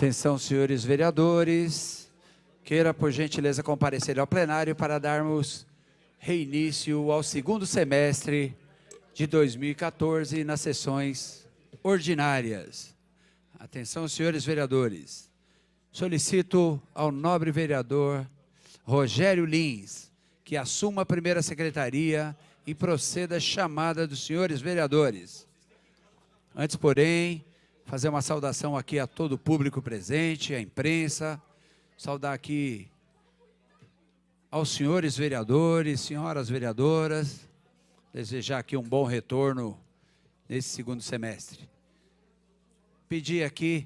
Atenção, senhores vereadores. Queira, por gentileza, comparecer ao plenário para darmos reinício ao segundo semestre de 2014 nas sessões ordinárias. Atenção, senhores vereadores. Solicito ao nobre vereador Rogério Lins que assuma a primeira secretaria e proceda a chamada dos senhores vereadores. Antes, porém, fazer uma saudação aqui a todo o público presente, à imprensa, saudar aqui aos senhores vereadores, senhoras vereadoras, desejar aqui um bom retorno nesse segundo semestre. Pedir aqui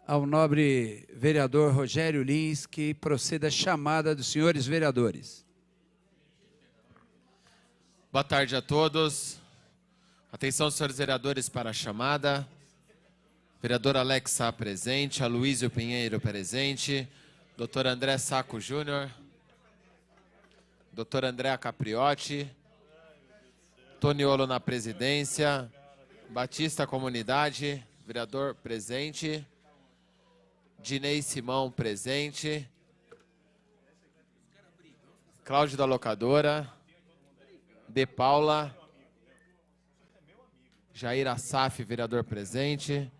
ao nobre vereador Rogério Lins que proceda a chamada dos senhores vereadores. Boa tarde a todos. Atenção, senhores vereadores, para a chamada. Vereador Alex Sá presente, Aloísio Pinheiro presente, doutor André Saco Júnior, doutor André Capriotti, Toniolo na presidência, Batista Comunidade, vereador presente, Dinei Simão presente, Cláudio da Locadora, De Paula, Jair Assaf, vereador presente,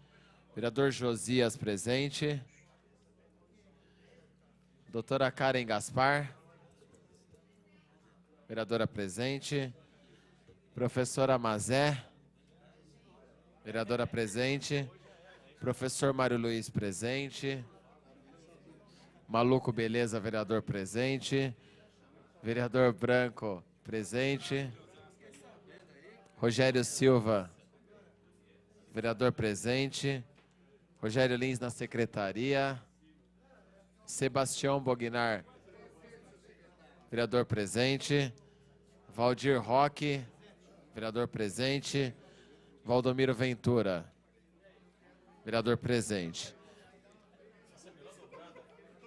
vereador Josias presente, doutora Karen Gaspar, vereadora presente, professora Mazé, vereadora presente, professor Mário Luiz presente, Maluco Beleza, vereador presente, vereador Branco presente, Rogério Silva, vereador presente, Rogério Lins na secretaria, Sebastião Bognar, vereador presente, Valdir Roque, vereador presente, Valdomiro Ventura, vereador presente.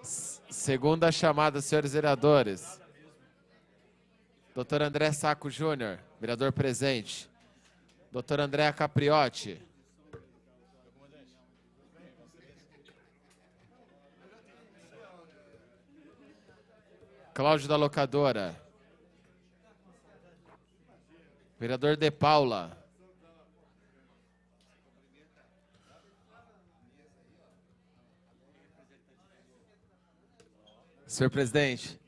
Segunda chamada, senhores vereadores. Doutor André Saco Júnior, vereador presente. Doutor André Capriotti. Cláudio da Locadora. Vereador De Paula. Senhor presidente,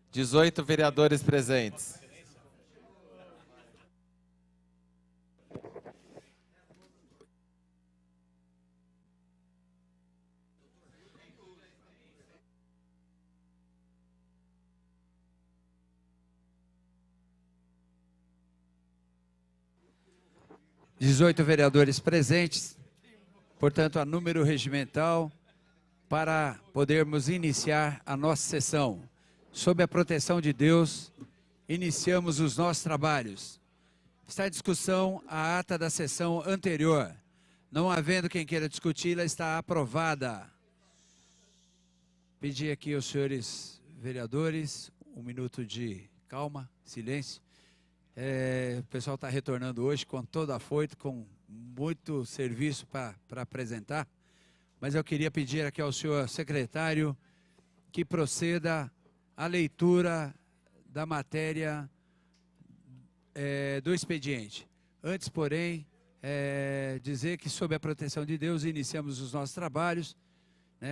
18 vereadores presentes. Dezoito vereadores presentes, portanto, a número regimental, para podermos iniciar a nossa sessão. Sob a proteção de Deus, iniciamos os nossos trabalhos. Está em discussão a ata da sessão anterior. Não havendo quem queira discuti-la, está aprovada. Pedir aqui aos senhores vereadores um minuto de calma, silêncio. O pessoal está retornando hoje com todo afoito, com muito serviço para apresentar. Mas eu queria pedir aqui ao senhor secretário que proceda à leitura da matéria do expediente. Antes, porém, dizer que, sob a proteção de Deus, iniciamos os nossos trabalhos.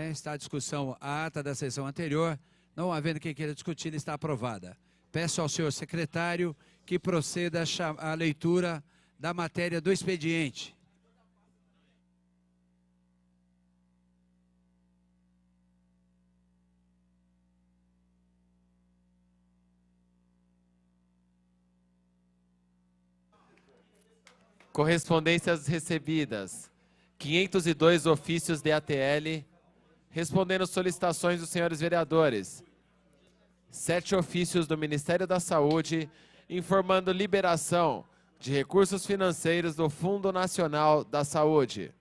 Está à discussão a ata da sessão anterior. Não havendo quem queira discutir, está aprovada. Peço ao senhor secretário que proceda à leitura da matéria do expediente. Correspondências recebidas. 502 ofícios de ATL, respondendo solicitações dos senhores vereadores. 7 ofícios do Ministério da Saúde, informando liberação de recursos financeiros do Fundo Nacional da Saúde.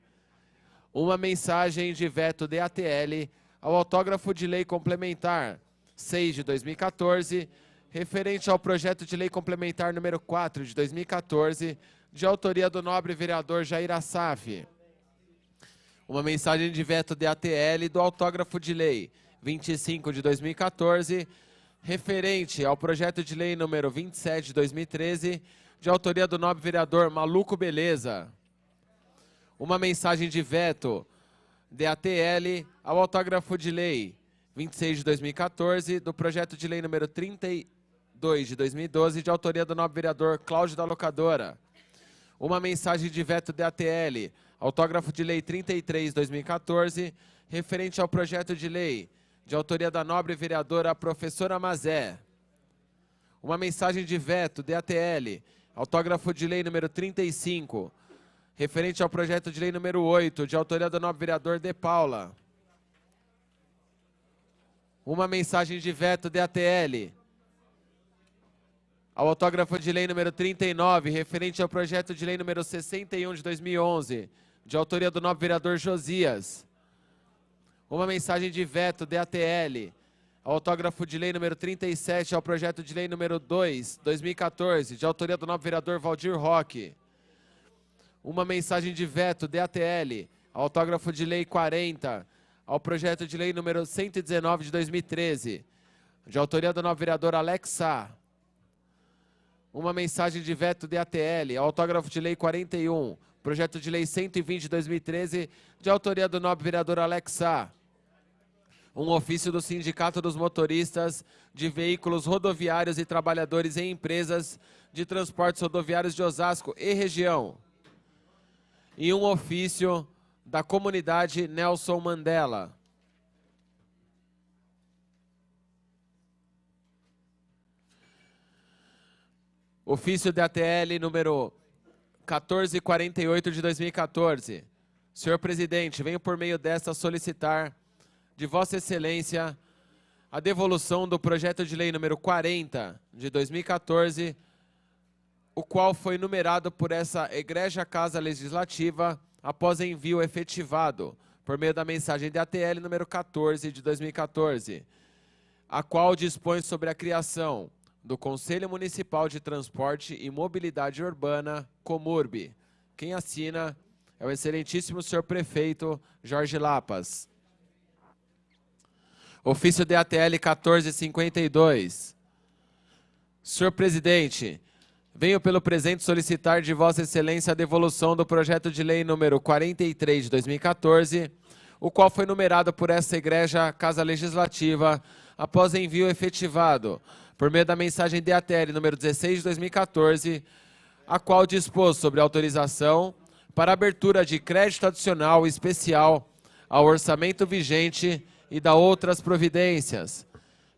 Uma mensagem de veto de ATL ao autógrafo de lei complementar 6 de 2014, referente ao projeto de lei complementar número 4 de 2014, de autoria do nobre vereador Jair Assaf. Uma mensagem de veto DATL do autógrafo de lei 25 de 2014, referente ao projeto de lei número 27 de 2013, de autoria do nobre vereador Maluco Beleza. Uma mensagem de veto DATL ao autógrafo de lei 26 de 2014, do projeto de lei número 32 de 2012, de autoria do nobre vereador Cláudio da Locadora. Uma mensagem de veto DATL, autógrafo de lei 33 de 2014, referente ao projeto de lei, de autoria da nobre vereadora professora Mazé. Uma mensagem de veto DATL, autógrafo de lei número 35, referente ao projeto de lei número 8, de autoria do nobre vereador De Paula. Uma mensagem de veto DATL, ao autógrafo de lei número 39, referente ao projeto de lei número 61 de 2011, de autoria do nobre vereador Josias. Uma mensagem de veto DATL, ao autógrafo de lei número 37, ao projeto de lei número 2, 2014, de autoria do nobre vereador Valdir Roque. Uma mensagem de veto DATL, ao autógrafo de lei 40, ao projeto de lei número 119 de 2013, de autoria do nobre vereador Alex Sá. Uma mensagem de veto DATL, ao autógrafo de lei 41, projeto de lei 120 de 2013, de autoria do nobre vereador Alex Sá. Um ofício do Sindicato dos Motoristas de Veículos Rodoviários e Trabalhadores em Empresas de Transportes Rodoviários de Osasco e Região. E um ofício da comunidade Nelson Mandela. Ofício DATL número 1448 de 2014. Senhor presidente, venho por meio desta solicitar de Vossa Excelência a devolução do projeto de lei número 40 de 2014, o qual foi numerado por essa egrégia Casa Legislativa após envio efetivado por meio da mensagem DATL número 14 de 2014, a qual dispõe sobre a criação do Conselho Municipal de Transporte e Mobilidade Urbana, Comurb. Quem assina é o excelentíssimo senhor prefeito Jorge Lapas. Ofício DATL 1452. Senhor presidente, venho pelo presente solicitar de Vossa Excelência a devolução do projeto de lei número 43 de 2014, o qual foi numerado por essa egrégia Casa Legislativa após envio efetivado por meio da mensagem DATL número 16 de 2014, a qual dispôs sobre autorização para abertura de crédito adicional especial ao orçamento vigente e da outras providências.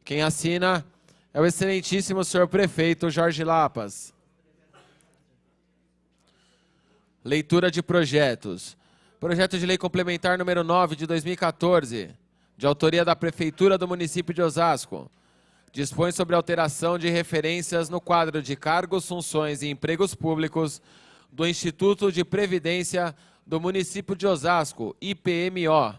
Quem assina é o excelentíssimo senhor prefeito Jorge Lapas. Leitura de projetos. Projeto de lei complementar número 9 de 2014, de autoria da Prefeitura do município de Osasco. Dispõe sobre alteração de referências no quadro de cargos, funções e empregos públicos do Instituto de Previdência do município de Osasco, IPMO.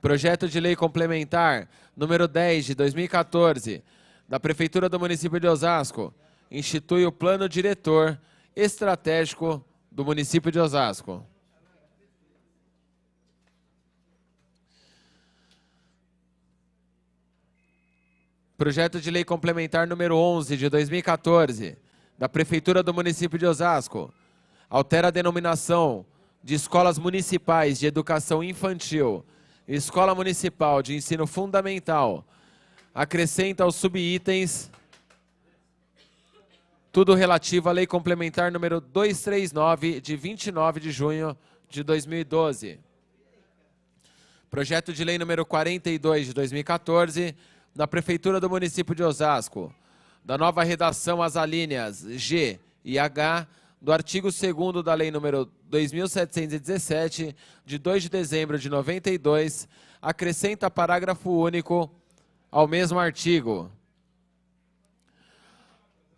Projeto de lei complementar número 10 de 2014, da Prefeitura do município de Osasco, institui o Plano Diretor Estratégico do município de Osasco. Projeto de lei complementar número 11 de 2014, da Prefeitura do município de Osasco, altera a denominação de Escolas Municipais de Educação Infantil, Escola Municipal de Ensino Fundamental, acrescenta os subitens, tudo relativo à Lei Complementar número 239, de 29 de junho de 2012. Projeto de lei número 42 de 2014, da Prefeitura do município de Osasco, da nova redação às alíneas G e H do artigo 2º da Lei número 2.717, de 2 de dezembro de 92, acrescenta parágrafo único ao mesmo artigo.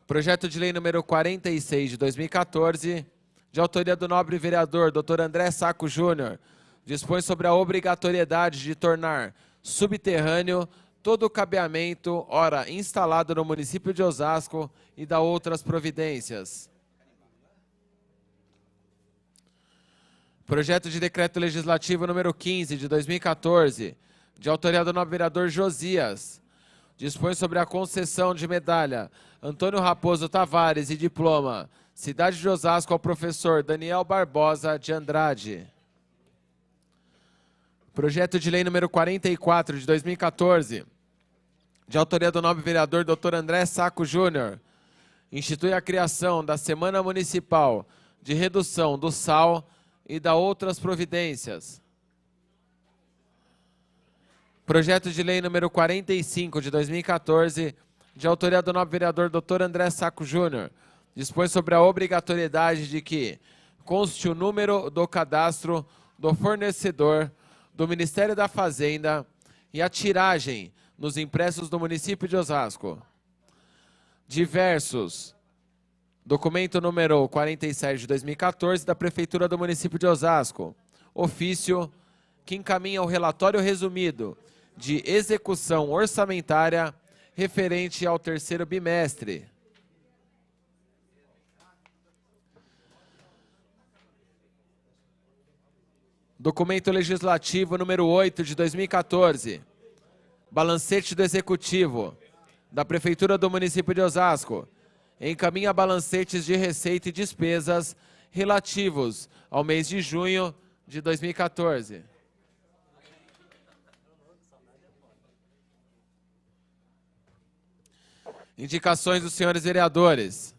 Projeto de lei número 46 de 2014, de autoria do nobre vereador Dr. André Saco Júnior, dispõe sobre a obrigatoriedade de tornar subterrâneo todo o cabeamento, ora instalado no município de Osasco, e da outras providências. Projeto de decreto legislativo número 15 de 2014, de autoria do nobre vereador Josias, dispõe sobre a concessão de medalha Antônio Raposo Tavares e diploma Cidade de Osasco ao professor Daniel Barbosa de Andrade. Projeto de lei número 44 de 2014, de autoria do nobre vereador Dr. André Saco Júnior, institui a criação da Semana Municipal de Redução do Sal e da outras providências. Projeto de lei número 45 de 2014, de autoria do nobre vereador Dr. André Saco Júnior, dispõe sobre a obrigatoriedade de que conste o número do cadastro do fornecedor do Ministério da Fazenda e a tiragem nos impressos do município de Osasco. Diversos. Documento número 47 de 2014 da Prefeitura do município de Osasco. Ofício que encaminha o relatório resumido de execução orçamentária referente ao terceiro bimestre. Documento legislativo número 8 de 2014. Balancete do Executivo da Prefeitura do município de Osasco. Encaminha balancetes de receita e despesas relativos ao mês de junho de 2014. Indicações dos senhores vereadores.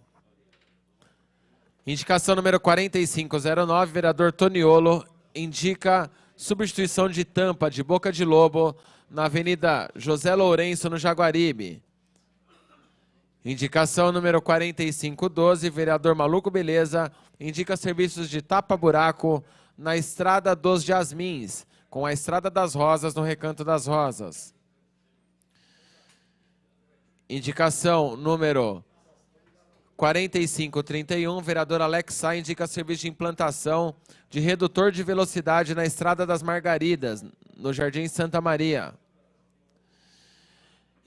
Indicação número 4509, vereador Toniolo, indica substituição de tampa de Boca de Lobo na Avenida José Lourenço, no Jaguaribe. Indicação número 4512, vereador Maluco Beleza, indica serviços de tapa-buraco na Estrada dos Jasmins, com a Estrada das Rosas no Recanto das Rosas. Indicação número 4531, vereador Alex Sá, indica serviço de implantação de redutor de velocidade na Estrada das Margaridas, no Jardim Santa Maria.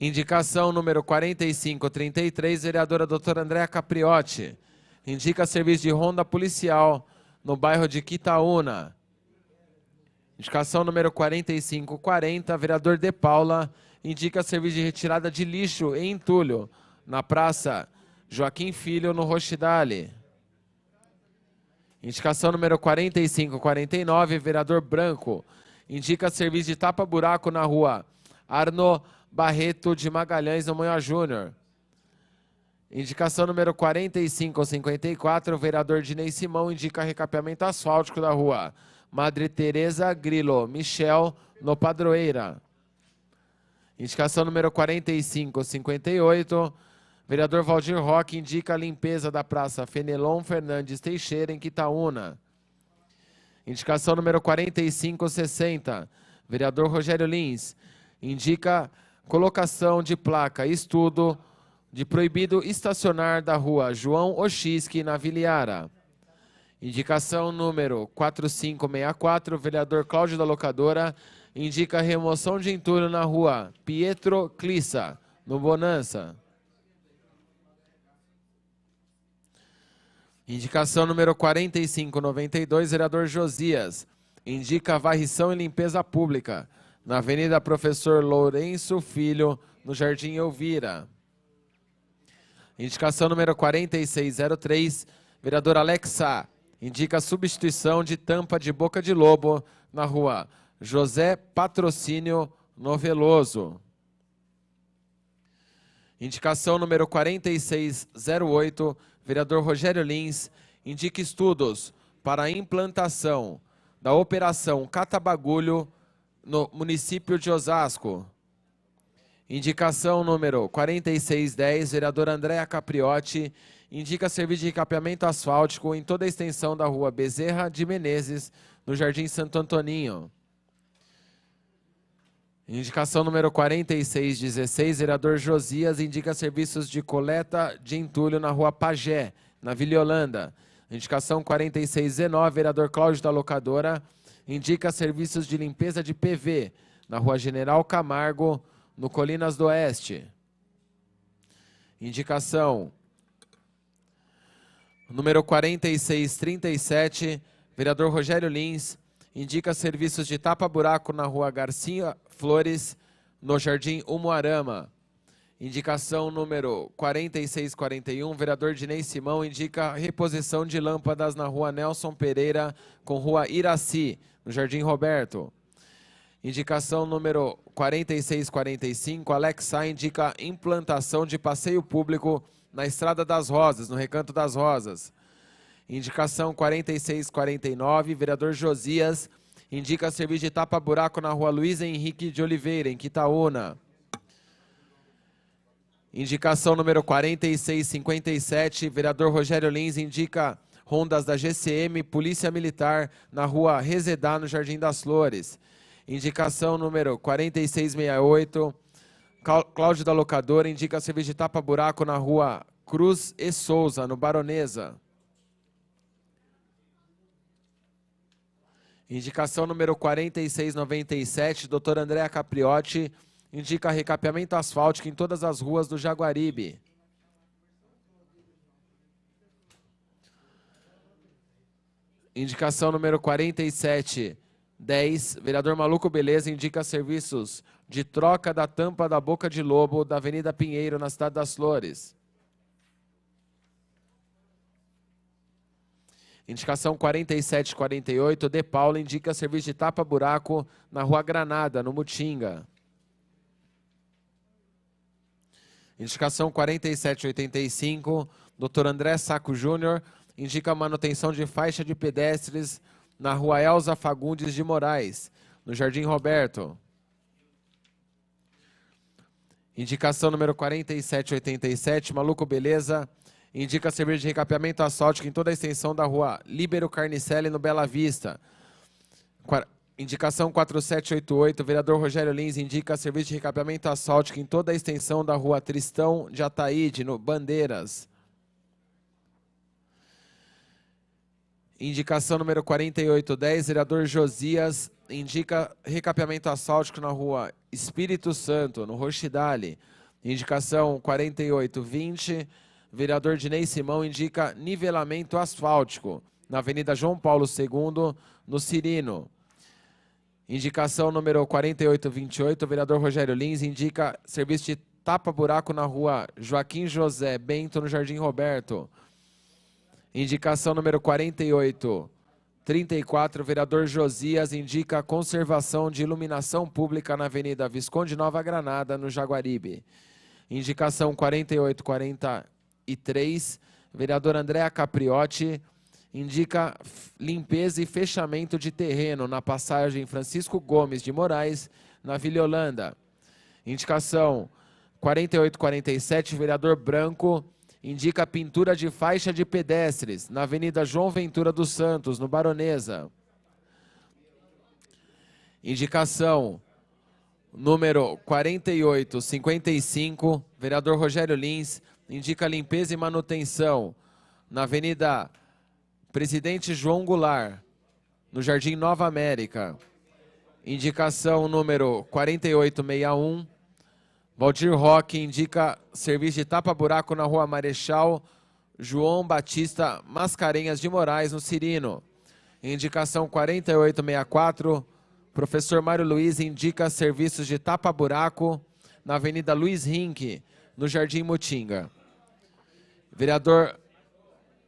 Indicação número 4533, vereadora doutora Andréa Capriotti, indica serviço de ronda policial no bairro de Quitaúna. Indicação número 4540, vereador De Paula, indica serviço de retirada de lixo em entulho na Praça Joaquim Filho, no Rochidale. Indicação número 4549, vereador Branco, indica serviço de tapa-buraco na rua Arno Barreto de Magalhães, no Moinhos Júnior. Indicação número 4554, vereador Dinei Simão, indica recapeamento asfáltico da rua Madre Teresa Grilo Michel, no Padroeira. Indicação número 4558, vereador Valdir Roque, indica a limpeza da Praça Fenelon Fernandes Teixeira, em Quitaúna. Indicação número 4560, vereador Rogério Lins, indica colocação de placa estudo de proibido estacionar da rua João Oxisque, na Vila Iara. Indicação número 4564, vereador Cláudio da Locadora, indica remoção de entulho na rua Pietro Clissa, no Bonança. Indicação número 4592, vereador Josias, indica varrição e limpeza pública na Avenida Professor Lourenço Filho, no Jardim Elvira. Indicação número 4603, vereador Alex Sá, indica substituição de tampa de Boca de Lobo na rua José Patrocínio, no Veloso. Indicação número 4608, vereador Rogério Lins, indica estudos para a implantação da Operação Catabagulho no município de Osasco. Indicação número 4610, vereador Andréa Capriotti, indica serviço de recapeamento asfáltico em toda a extensão da rua Bezerra de Menezes, no Jardim Santo Antoninho. Indicação número 4616, vereador Josias, indica serviços de coleta de entulho na rua Pagé, na Vila Holanda. Indicação 4619, vereador Cláudio da Locadora, indica serviços de limpeza de PV na rua General Camargo, no Colinas do Oeste. Indicação número 4637, Vereador Rogério Lins indica serviços de tapa-buraco na rua Garcia Flores, no Jardim Umuarama. Indicação número 4641, vereador Dinei Simão indica reposição de lâmpadas na rua Nelson Pereira com rua Iraci, no Jardim Roberto. Indicação número 4645, Alex Sá indica implantação de passeio público na Estrada das Rosas, no Recanto das Rosas. Indicação 4649, vereador Josias indica serviço de tapa-buraco na rua Luiz Henrique de Oliveira, em Quitaúna. Indicação número 4657, vereador Rogério Lins indica rondas da GCM, Polícia Militar, na rua Resedá, no Jardim das Flores. Indicação número 4668, Cláudio da Locadora indica serviço de tapa-buraco na rua Cruz e Souza, no Baronesa. Indicação número 4697, doutor Andréa Capriotti indica recapeamento asfáltico em todas as ruas do Jaguaribe. Indicação número 4710, vereador Maluco Beleza indica serviços de troca da tampa da Boca de Lobo da Avenida Pinheiro, na Cidade das Flores. Indicação 4748, De Paula indica serviço de tapa-buraco na Rua Granada, no Mutinga. Indicação 4785, Dr. André Saco Júnior indica manutenção de faixa de pedestres na Rua Elza Fagundes de Moraes, no Jardim Roberto. Indicação número 4787, Maluco Beleza indica serviço de recapeamento asfáltico em toda a extensão da Rua Líbero Carnicelli, no Bela Vista. Indicação 4788, vereador Rogério Lins indica serviço de recapeamento asfáltico em toda a extensão da Rua Tristão de Ataíde, no Bandeiras. Indicação número 4810, vereador Josias indica recapeamento asfáltico na Rua Espírito Santo, no Rochidale. Indicação 4820, vereador Dinei Simão indica nivelamento asfáltico na Avenida João Paulo II, no Cirino. Indicação número 4828, vereador Rogério Lins indica serviço de tapa-buraco na Rua Joaquim José Bento, no Jardim Roberto. Indicação número 4834, vereador Josias indica conservação de iluminação pública na Avenida Visconde Nova Granada, no Jaguaribe. Indicação 4843, vereador Andréa Capriotti indica limpeza e fechamento de terreno na passagem Francisco Gomes de Moraes, na Vila Holanda. Indicação 4847, vereador Branco indica pintura de faixa de pedestres na Avenida João Ventura dos Santos, no Baronesa. Indicação número 4855, vereador Rogério Lins indica limpeza e manutenção na Avenida Presidente João Goulart, no Jardim Nova América. Indicação número 4861, Valdir Roque indica serviço de tapa-buraco na Rua Marechal João Batista Mascarenhas de Moraes, no Cirino. Indicação 4864, professor Mário Luiz indica serviços de tapa-buraco na Avenida Luiz Rinck, no Jardim Mutinga. Vereador,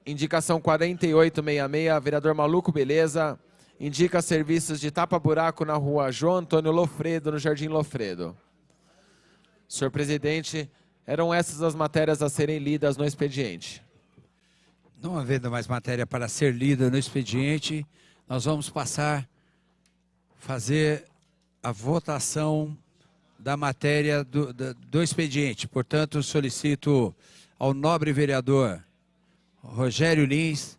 indicação 4866, vereador Maluco Beleza indica serviços de tapa-buraco na Rua João Antônio Lofredo, no Jardim Lofredo. Senhor presidente, eram essas as matérias a serem lidas no expediente. Não havendo mais matéria para ser lida no expediente, nós vamos fazer a votação da matéria do expediente. Portanto, solicito ao nobre vereador Rogério Lins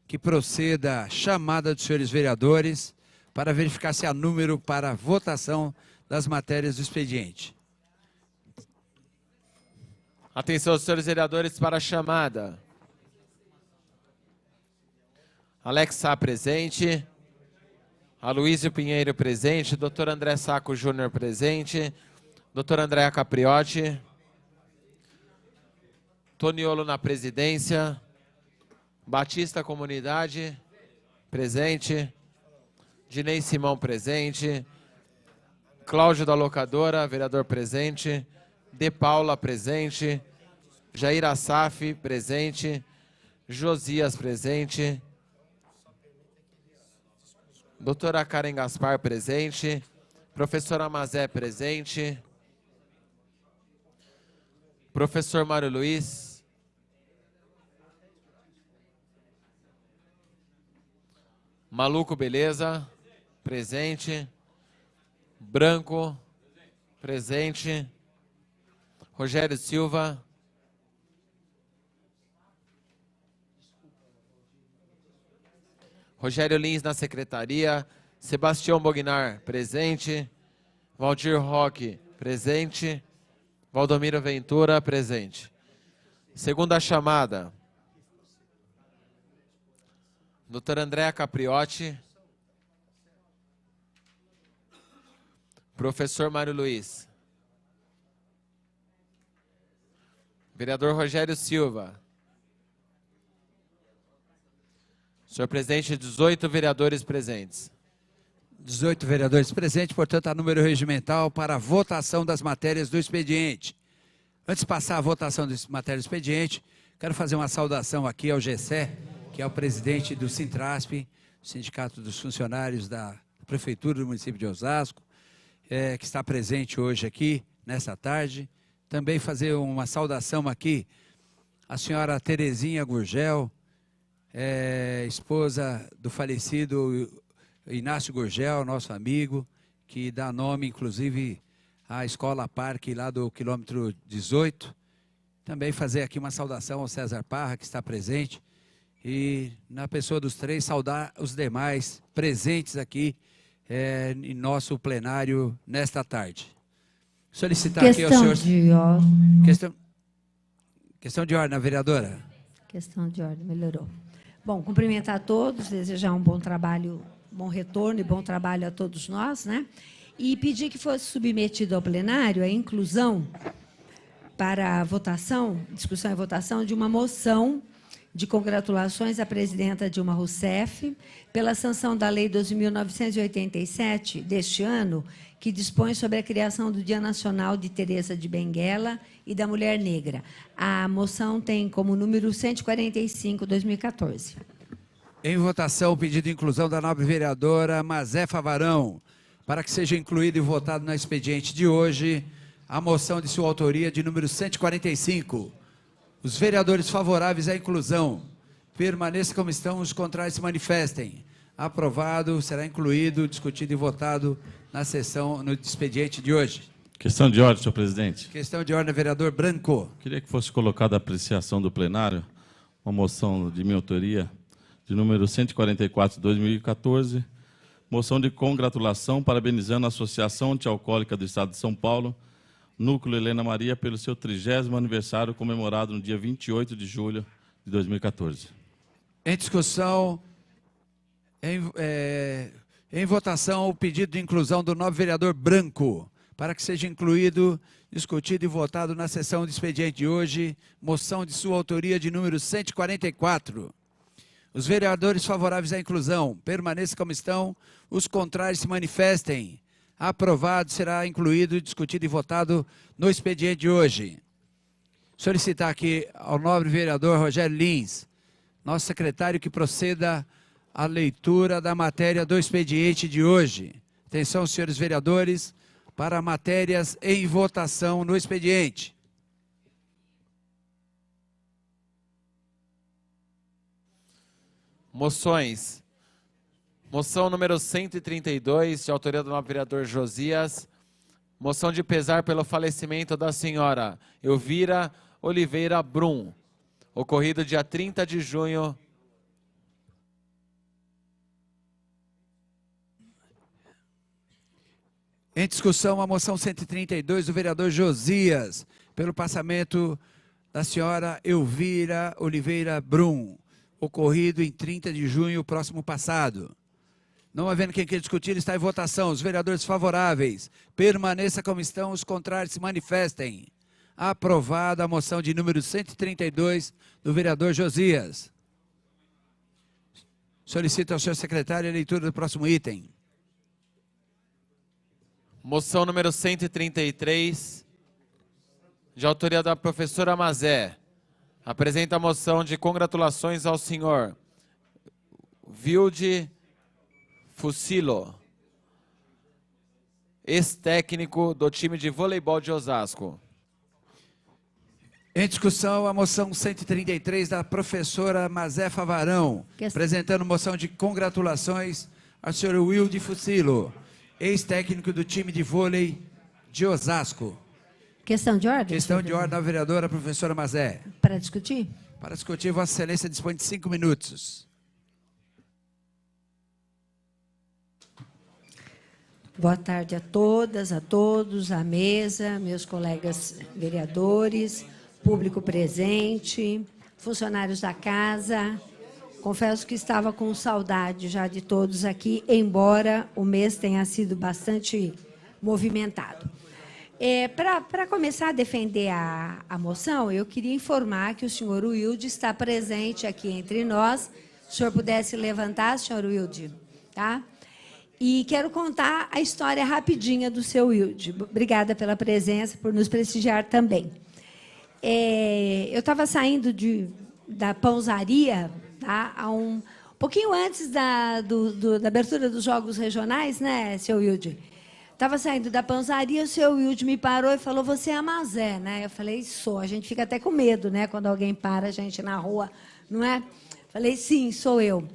que proceda a chamada dos senhores vereadores para verificar se há número para a votação das matérias do expediente. Atenção, senhores vereadores, para a chamada. Alex Sá presente. Aloysio Pinheiro presente. Dr. André Saco Júnior presente. Dr. Andréa Capriotti. Toniolo na presidência. Batista Comunidade. presente. Dinei Simão, presente. Cláudio da Locadora, vereador presente. De Paula, presente. Jair Assaf, presente. Josias, presente. Doutora Karen Gaspar, presente. Professora Mazé, presente. Professor Mário Luiz. Maluco, beleza? Presente. Branco, presente. Rogério Silva. Rogério Lins na secretaria. Sebastião Bognar, presente. Valdir Roque, presente. Valdomiro Ventura, presente. Segunda chamada. Doutora Andréa Capriotti. Professor Mário Luiz. Vereador Rogério Silva. Senhor presidente, 18 vereadores presentes. 18 vereadores presentes, portanto, a número regimental para a votação das matérias do expediente. Antes de passar a votação das matérias do expediente, quero fazer uma saudação aqui ao GECE, que é o presidente do Sintrasp, Sindicato dos Funcionários da Prefeitura do município de Osasco, que está presente hoje aqui, nessa tarde. Também fazer uma saudação aqui à senhora Terezinha Gurgel, esposa do falecido Inácio Gurgel, nosso amigo, que dá nome, inclusive, à Escola Parque, lá do quilômetro 18. Também fazer aqui uma saudação ao César Parra, que está presente. E, na pessoa dos três, saudar os demais presentes aqui em nosso plenário nesta tarde. Solicitar aqui ao senhor... De ordem. Questão de ordem, vereadora. Questão de ordem, melhorou. Bom, cumprimentar a todos, desejar um bom trabalho, bom retorno e bom trabalho a todos nós, né? E pedir que fosse submetido ao plenário a inclusão para a votação, discussão e votação de uma moção de congratulações à presidenta Dilma Rousseff pela sanção da Lei 12.987 deste ano, que dispõe sobre a criação do Dia Nacional de Teresa de Benguela e da Mulher Negra. A moção tem como número 145, 2014. Em votação, o pedido de inclusão da nobre vereadora Mazé Favarão, para que seja incluído e votado no expediente de hoje a moção de sua autoria de número 145. Os vereadores favoráveis à inclusão permaneçam como estão, os contrários se manifestem. Aprovado, será incluído, discutido e votado na sessão, no expediente de hoje. Questão de ordem, senhor presidente. Questão de ordem, vereador Branco. Queria que fosse colocada a apreciação do plenário, uma moção de minha autoria, de número 144, 2014, moção de congratulação parabenizando a Associação Antialcoólica do Estado de São Paulo, Núcleo Helena Maria, pelo seu 30º aniversário comemorado no dia 28 de julho de 2014. Em discussão, em votação, o pedido de inclusão do novo vereador Branco, para que seja incluído, discutido e votado na sessão de expediente de hoje, moção de sua autoria de número 144. Os vereadores favoráveis à inclusão permaneçam como estão, os contrários se manifestem. Aprovado, será incluído, discutido e votado no expediente de hoje. Solicitar aqui ao nobre vereador Rogério Lins, nosso secretário, que proceda à leitura da matéria do expediente de hoje. Atenção, senhores vereadores, para matérias em votação no expediente. Moções. Moção número 132, de autoria do nobre vereador Josias. Moção de pesar pelo falecimento da senhora Elvira Oliveira Brum, ocorrido dia 30 de junho. Em discussão, a moção 132 do vereador Josias, pelo passamento da senhora Elvira Oliveira Brum, ocorrido em 30 de junho próximo passado. Não havendo quem queira discutir, está em votação. Os vereadores favoráveis, permaneça como estão, os contrários se manifestem. Aprovada a moção de número 132 do vereador Josias. Solicito ao senhor secretário a leitura do próximo item. Moção número 133, de autoria da professora Mazé. Apresenta a moção de congratulações ao senhor Wilde Fucilo, ex-técnico do time de voleibol de Osasco. Em discussão, a moção 133 da professora Mazé Favarão, apresentando moção de congratulações ao senhor Wilde Fucilo, ex-técnico do time de vôlei de Osasco. Questão de ordem? Questão de ordem da vereadora professora Mazé. Para discutir? Para discutir, Vossa Excelência dispõe de 5 minutos. Boa tarde a todas, a todos, à mesa, meus colegas vereadores, público presente, funcionários da casa. Confesso que estava com saudade já de todos aqui, embora o mês tenha sido bastante movimentado. Para começar a defender a moção, eu queria informar que o senhor Wilde está presente aqui entre nós. Se o senhor pudesse levantar, senhor Wilde, tá? E quero contar a história rapidinha do seu Wilde. Obrigada pela presença, por nos prestigiar também. Eu estava saindo da Pãozaria, tá? Um pouquinho antes da abertura dos Jogos Regionais, né, seu Wilde? Estava saindo da Pãozaria, o seu Wilde me parou e falou, você é a Mazé, né? Eu falei, sou. A gente fica até com medo, né, quando alguém para a gente na rua, não é? Falei, sim, sou eu. Ele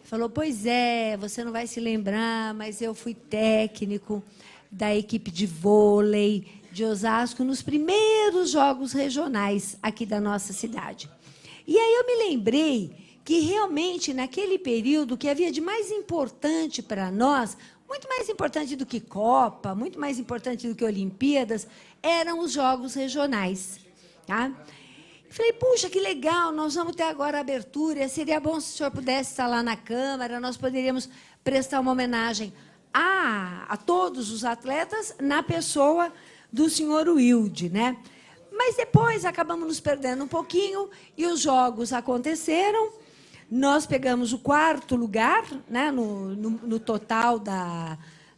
falou, pois é, você não vai se lembrar, mas eu fui técnico da equipe de vôlei de Osasco nos primeiros Jogos Regionais aqui da nossa cidade. E aí eu me lembrei que realmente, naquele período, o que havia de mais importante para nós, muito mais importante do que Copa, muito mais importante do que Olimpíadas, eram os Jogos Regionais. Tá? Falei, puxa, que legal, nós vamos ter agora a abertura, seria bom se o senhor pudesse estar lá na Câmara, nós poderíamos prestar uma homenagem a todos os atletas na pessoa do senhor Wilde, né? Mas depois acabamos nos perdendo um pouquinho e os jogos aconteceram. Nós pegamos o 4º lugar, né, no total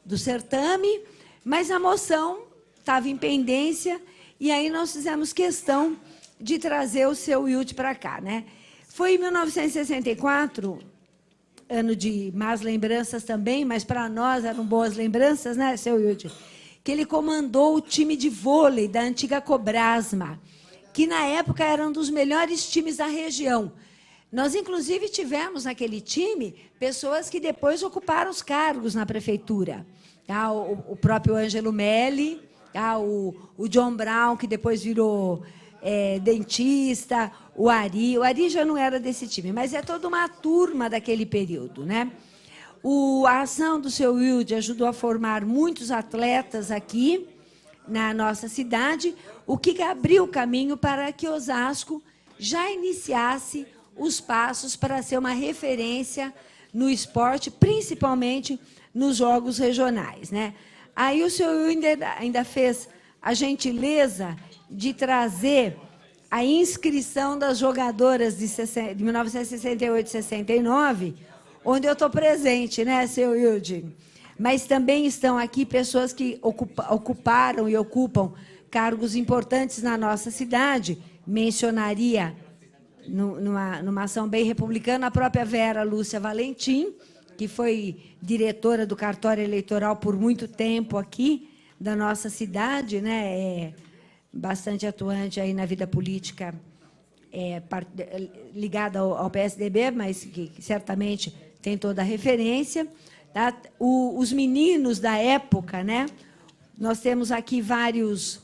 do certame, mas a moção estava em pendência e aí nós fizemos questão de trazer o seu Wilde para cá, né? Foi em 1964, ano de más lembranças também, mas para nós eram boas lembranças, né, seu Wilde? Que ele comandou o time de vôlei da antiga Cobrasma, que na época era um dos melhores times da região. Nós, inclusive, tivemos naquele time pessoas que depois ocuparam os cargos na prefeitura. Tá? O próprio Ângelo Melli, tá? O John Brown, que depois virou dentista, o Ari. O Ari já não era desse time, mas é toda uma turma daquele período, né? A ação do seu Wilde ajudou a formar muitos atletas aqui na nossa cidade, o que abriu o caminho para que Osasco já iniciasse os passos para ser uma referência no esporte, principalmente nos jogos regionais, né? Aí o senhor ainda fez a gentileza de trazer a inscrição das jogadoras de 1968 e 69, onde eu estou presente, né, seu Wilde? Mas também estão aqui pessoas que ocuparam e ocupam cargos importantes na nossa cidade. Mencionaria, numa ação bem republicana, a própria Vera Lúcia Valentim, que foi diretora do cartório eleitoral por muito tempo aqui da nossa cidade, né? Bastante atuante aí na vida política, ligada ao PSDB, mas que certamente tem toda a referência. Tá? Os meninos da época, né? Nós temos aqui vários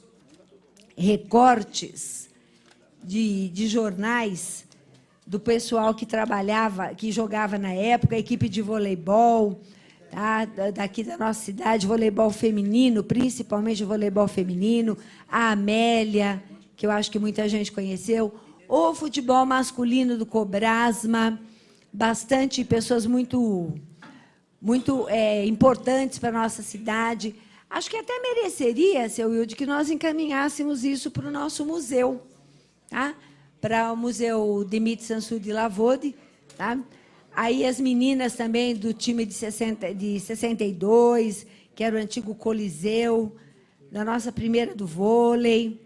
recortes de jornais do pessoal que trabalhava, que jogava na época, a equipe de voleibol, tá? Daqui da nossa cidade, voleibol feminino, principalmente voleibol feminino, a Amélia, que eu acho que muita gente conheceu, o futebol masculino do Cobrasma, bastante pessoas muito importantes para a nossa cidade. Acho que até mereceria, seu Wilde, que nós encaminhássemos isso para o nosso museu, tá? Para o Museu Dimitri Sansou de Lavode. Tá? Aí as meninas também do time de 62, que era o antigo Coliseu, da nossa primeira do vôlei,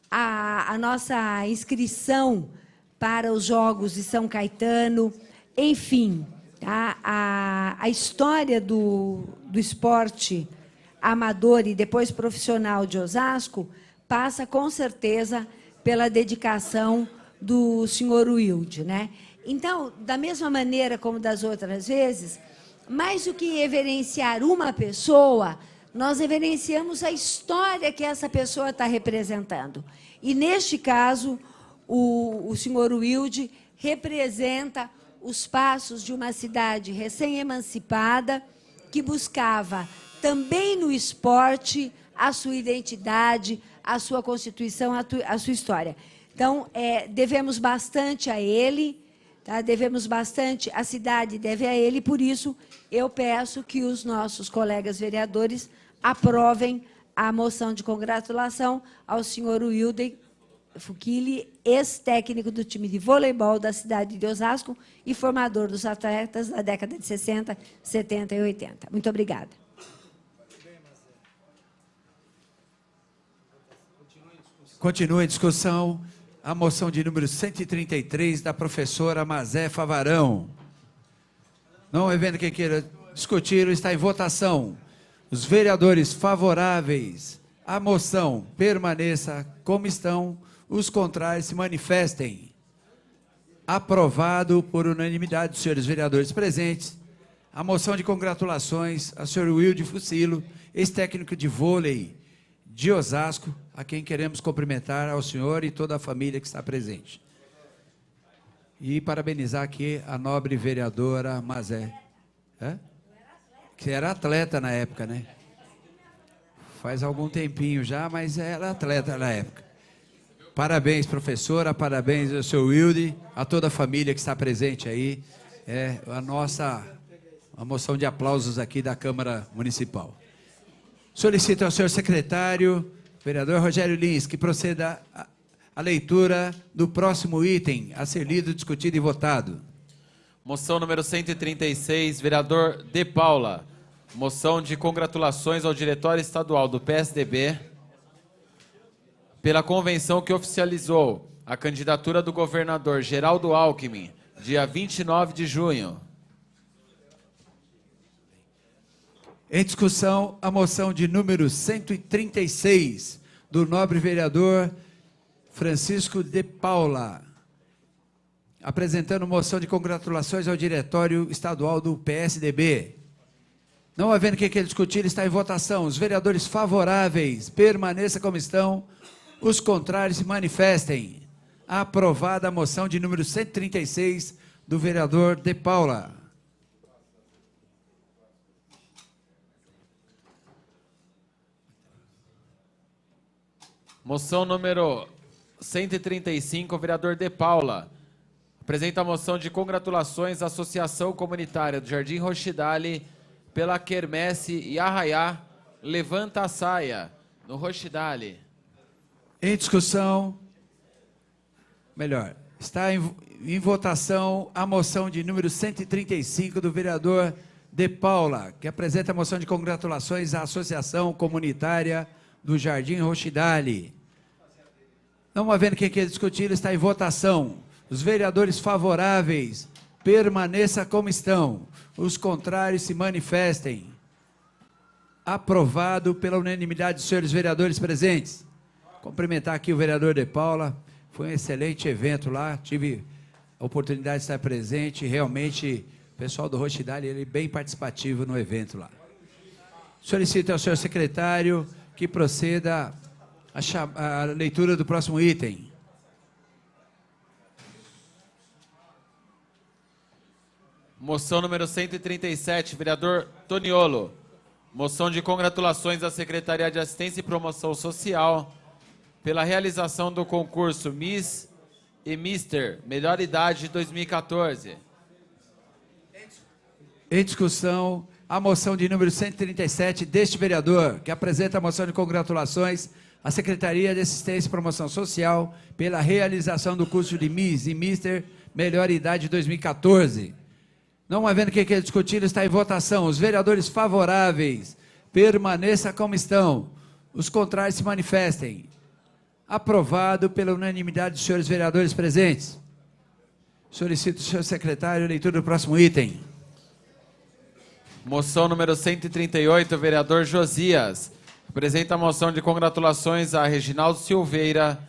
a nossa inscrição para os Jogos de São Caetano, enfim, tá? A história do esporte amador e depois profissional de Osasco passa, com certeza, pela dedicação do senhor Wilde, né? Então, da mesma maneira como das outras vezes, mais do que reverenciar uma pessoa, nós reverenciamos a história que essa pessoa está representando. E, neste caso, o senhor Wilde representa os passos de uma cidade recém-emancipada que buscava também no esporte a sua identidade, a sua constituição, a sua história. Então, devemos bastante a ele, tá? Devemos bastante, a cidade deve a ele, por isso eu peço que os nossos colegas vereadores aprovem a moção de congratulação ao senhor Wilden Fuchili, ex-técnico do time de voleibol da cidade de Osasco e formador dos atletas da década de 60, 70 e 80. Muito obrigada. Continua em discussão a moção de número 133 da professora Mazé Favarão. Não havendo quem queira discutir, está em votação. Os vereadores favoráveis à moção permaneça como estão, os contrários se manifestem. Aprovado por unanimidade dos senhores vereadores presentes, a moção de congratulações ao senhor Wilde Fucilo, ex-técnico de vôlei de Osasco, a quem queremos cumprimentar ao senhor e toda a família que está presente. E parabenizar aqui a nobre vereadora Mazé. Que era atleta na época, né? Faz algum tempinho já, mas era atleta na época. Parabéns, professora, parabéns ao seu Wilde, a toda a família que está presente aí. É a moção de aplausos aqui da Câmara Municipal. Solicito ao senhor secretário, vereador Rogério Lins, que proceda a leitura do próximo item a ser lido, discutido e votado. Moção número 136, vereador De Paula. Moção de congratulações ao Diretório Estadual do PSDB pela convenção que oficializou a candidatura do governador Geraldo Alckmin, dia 29 de junho. Em discussão, a moção de número 136, do nobre vereador Francisco De Paula, apresentando moção de congratulações ao Diretório Estadual do PSDB. Não havendo quem queira discutir, está em votação. Os vereadores favoráveis permaneçam como estão, os contrários se manifestem. Aprovada a moção de número 136, do vereador De Paula. Moção número 135, vereador De Paula. Apresenta a moção de congratulações à Associação Comunitária do Jardim Rochidale pela quermesse e arraiá Levanta a Saia, no Rochidale. Em discussão, está em votação a moção de número 135 do vereador De Paula, que apresenta a moção de congratulações à Associação Comunitária do Jardim Rochidale. Não havendo quem queira discutir, está em votação. Os vereadores favoráveis permaneçam como estão. Os contrários se manifestem. Aprovado pela unanimidade dos senhores vereadores presentes. Cumprimentar aqui o vereador De Paula. Foi um excelente evento lá. Tive a oportunidade de estar presente. Realmente, o pessoal do Rochidale, ele é bem participativo no evento lá. Solicito ao senhor secretário que proceda a leitura do próximo item. Moção número 137, vereador Toniolo. Moção de congratulações à Secretaria de Assistência e Promoção Social pela realização do concurso Miss e Mister Melhor Idade 2014. Em discussão, a moção de número 137 deste vereador, que apresenta a moção de congratulações à Secretaria de Assistência e Promoção Social pela realização do curso de Miss e Mister Melhor Idade 2014. Não havendo que discutir, está em votação. Os vereadores favoráveis, permaneça como estão. Os contrários se manifestem. Aprovado pela unanimidade dos senhores vereadores presentes. Solicito ao senhor secretário a leitura do próximo item. Moção número 138, vereador Josias. Apresenta a moção de congratulações a Reginaldo Silveira,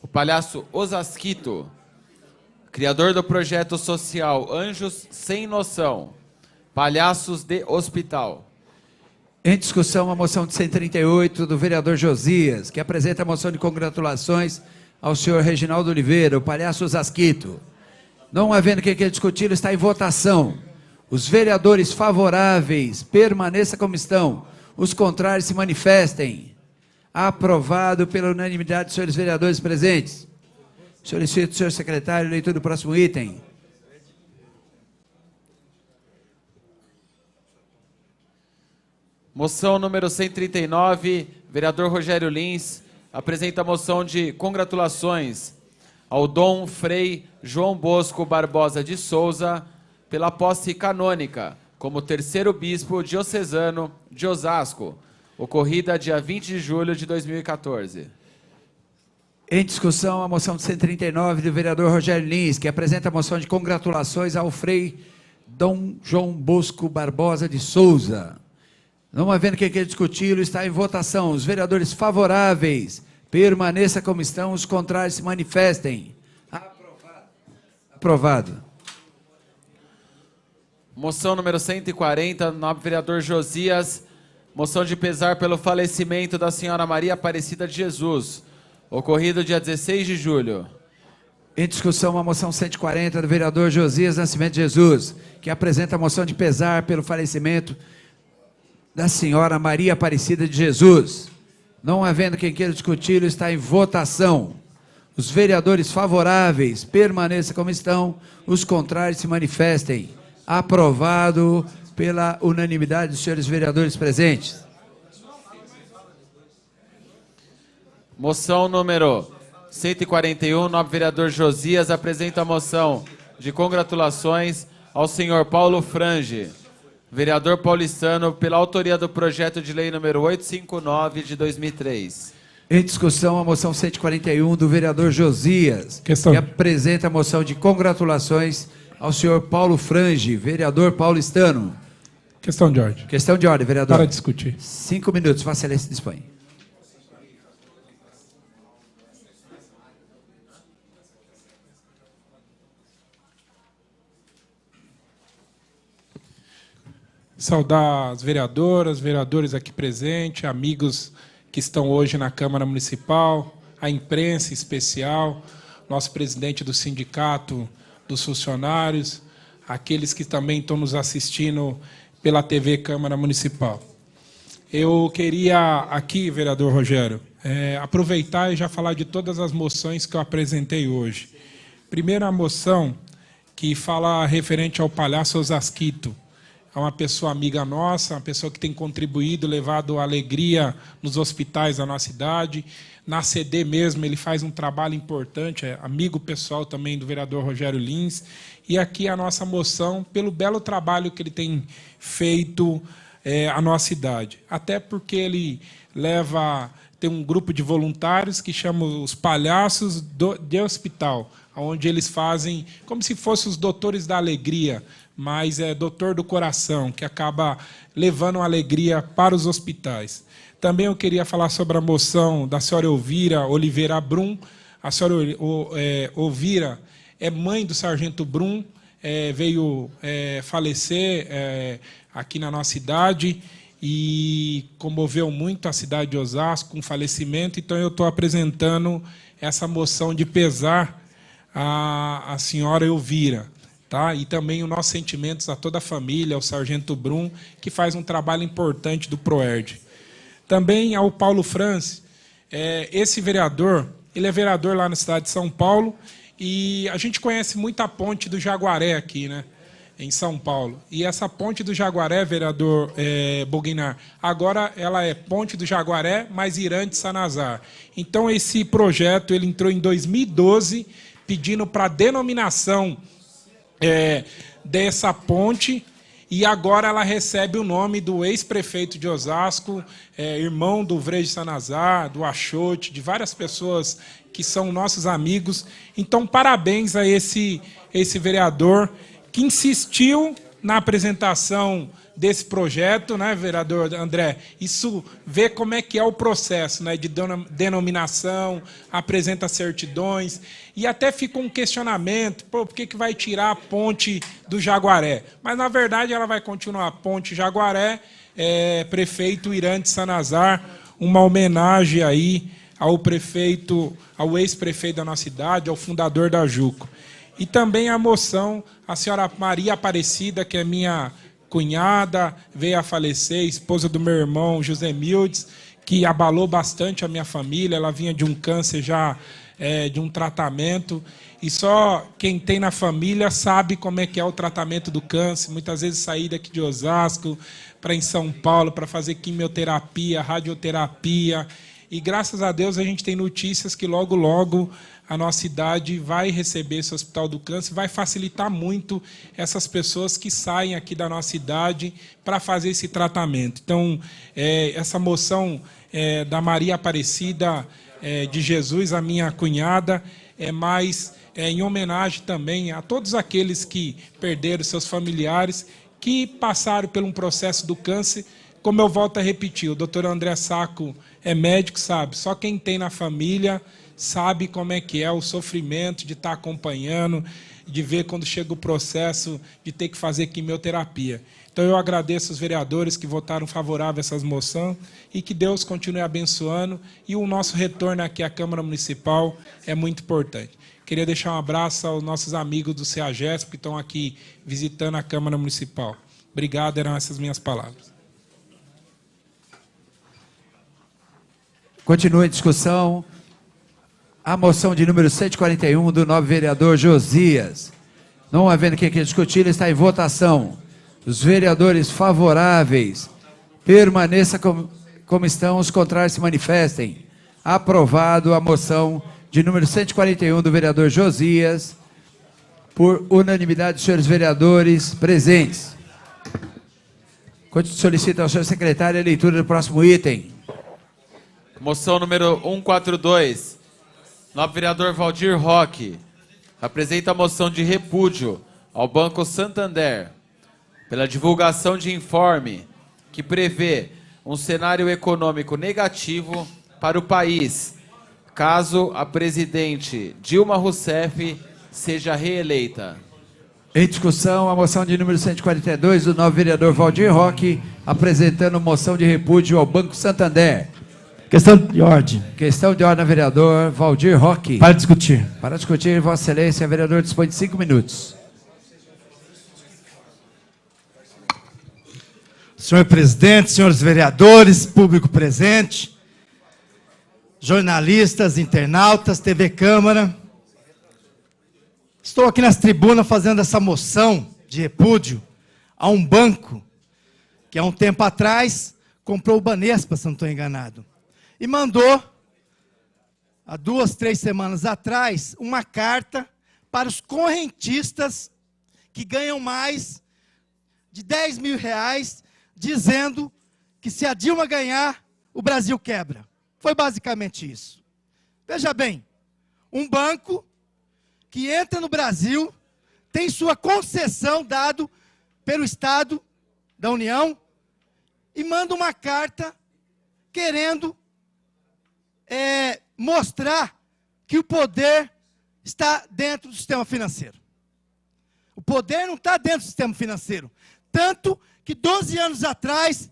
o palhaço Osasquito, criador do projeto social Anjos Sem Noção, Palhaços de Hospital. Em discussão, a moção de 138 do vereador Josias, que apresenta a moção de congratulações ao senhor Reginaldo Oliveira, o palhaço Osasquito. Não havendo que discutir, está em votação. Os vereadores favoráveis, permaneça como estão. Os contrários se manifestem. Aprovado pela unanimidade dos senhores vereadores presentes. Solicito ao senhor secretário a leitura do próximo item. Moção número 139, vereador Rogério Lins, apresenta a moção de congratulações ao Dom Frei João Bosco Barbosa de Souza pela posse canônica como terceiro bispo diocesano de Osasco, ocorrida dia 20 de julho de 2014. Em discussão, a moção de 139 do vereador Rogério Lins, que apresenta a moção de congratulações ao Frei Dom João Bosco Barbosa de Souza. Não havendo que discuti-lo, está em votação. Os vereadores favoráveis, permaneça como estão. Os contrários se manifestem. Aprovado. Moção número 140, nobre vereador Josias, moção de pesar pelo falecimento da senhora Maria Aparecida de Jesus, ocorrido dia 16 de julho. Em discussão, a moção 140 do vereador Josias Nascimento de Jesus, que apresenta a moção de pesar pelo falecimento da senhora Maria Aparecida de Jesus. Não havendo quem queira discutir, está em votação. Os vereadores favoráveis, permaneçam como estão. Os contrários se manifestem. Aprovado pela unanimidade dos senhores vereadores presentes. Moção número 141, nobre vereador Josias, apresenta a moção de congratulações ao senhor Paulo Frange, vereador paulistano, pela autoria do projeto de lei número 859 de 2003. Em discussão, a moção 141 do vereador Josias, que apresenta a moção de congratulações ao senhor Paulo Frange, vereador paulistano. Questão de ordem. Questão de ordem, vereador. Para discutir. 5 minutos, Vossa Excelência dispõe. Saudar as vereadoras, vereadores aqui presentes, amigos que estão hoje na Câmara Municipal, a imprensa especial, nosso presidente do sindicato dos funcionários, aqueles que também estão nos assistindo pela TV Câmara Municipal. Eu queria aqui, vereador Rogério, aproveitar e já falar de todas as moções que eu apresentei hoje. Primeiro, a moção que fala referente ao palhaço Osasquito. É uma pessoa amiga nossa, uma pessoa que tem contribuído, levado alegria nos hospitais da nossa cidade. Na CD mesmo, ele faz um trabalho importante, é amigo pessoal também do vereador Rogério Lins. E aqui a nossa moção, pelo belo trabalho que ele tem feito à nossa cidade. Até porque ele tem um grupo de voluntários que chama os palhaços de hospital, onde eles fazem como se fossem os doutores da alegria, mas é doutor do coração, que acaba levando alegria para os hospitais. Também eu queria falar sobre a moção da senhora Elvira Oliveira Brum. A senhora Elvira é mãe do sargento Brum, veio falecer aqui na nossa cidade e comoveu muito a cidade de Osasco com o falecimento. Então eu estou apresentando essa moção de pesar à senhora Elvira. Tá? E também os nossos sentimentos a toda a família, ao sargento Brum, que faz um trabalho importante do PROERD. Também ao Paulo Franze, esse vereador, ele é vereador lá na cidade de São Paulo, e a gente conhece muito a ponte do Jaguaré aqui, né, em São Paulo. E essa ponte do Jaguaré, vereador Boguinar, agora ela é ponte do Jaguaré, mais Irante Sanazar. Então esse projeto ele entrou em 2012, pedindo para denominação dessa ponte, e agora ela recebe o nome do ex-prefeito de Osasco, irmão do Vrejo Sanazar, do Achote, de várias pessoas que são nossos amigos. Então, parabéns a esse vereador que insistiu na apresentação desse projeto, né, vereador André? Isso vê como é que é o processo, né, de denominação, apresenta certidões, e até fica um questionamento, por que vai tirar a ponte do Jaguaré? Mas, na verdade, ela vai continuar a ponte Jaguaré, prefeito Irante Sanazar, uma homenagem aí ao prefeito, ao ex-prefeito da nossa cidade, ao fundador da JUCO. E também a moção, a senhora Maria Aparecida, que é minha cunhada, veio a falecer, esposa do meu irmão José Mildes, que abalou bastante a minha família. Ela vinha de um câncer já, de um tratamento, e só quem tem na família sabe como é que é o tratamento do câncer. Muitas vezes sair daqui de Osasco para em São Paulo para fazer quimioterapia, radioterapia, e graças a Deus a gente tem notícias que logo, logo a nossa cidade vai receber esse Hospital do Câncer, vai facilitar muito essas pessoas que saem aqui da nossa cidade para fazer esse tratamento. Então, essa moção da Maria Aparecida de Jesus, a minha cunhada, mais em homenagem também a todos aqueles que perderam seus familiares, que passaram por um processo do câncer. Como eu volto a repetir, o doutor André Sacco é médico, sabe? Só quem tem na família sabe como é que é o sofrimento de estar acompanhando, de ver quando chega o processo de ter que fazer quimioterapia. Então eu agradeço os vereadores que votaram favorável a essas moções e que Deus continue abençoando, e o nosso retorno aqui à Câmara Municipal é muito importante. Queria deixar um abraço aos nossos amigos do CEAGESP que estão aqui visitando a Câmara Municipal. Obrigado, eram essas minhas palavras. Continua a discussão. A moção de número 141 do novo vereador Josias. Não havendo quem queira discutir, está em votação. Os vereadores favoráveis permaneçam como estão, os contrários se manifestem. Aprovado a moção de número 141 do vereador Josias, por unanimidade dos senhores vereadores presentes. Solicito ao senhor secretário a leitura do próximo item. Moção número 142. Novo vereador Valdir Roque apresenta a moção de repúdio ao Banco Santander pela divulgação de informe que prevê um cenário econômico negativo para o país, caso a presidente Dilma Rousseff seja reeleita. Em discussão, a moção de número 142 do novo vereador Valdir Roque, apresentando moção de repúdio ao Banco Santander. Questão de ordem. Questão de ordem, vereador Valdir Roque. Para discutir. Para discutir, Vossa Excelência, vereador dispõe de 5 minutos. Senhor presidente, senhores vereadores, público presente, jornalistas, internautas, TV Câmara. Estou aqui nas tribunas fazendo essa moção de repúdio a um banco que há um tempo atrás comprou o Banespa, se não estou enganado. E mandou, há 2, 3 semanas atrás, uma carta para os correntistas que ganham mais de R$10 mil, dizendo que se a Dilma ganhar, o Brasil quebra. Foi basicamente isso. Veja bem, um banco que entra no Brasil, tem sua concessão dado pelo Estado da União e manda uma carta querendo mostrar que o poder está dentro do sistema financeiro. O poder não está dentro do sistema financeiro. Tanto que 12 anos atrás,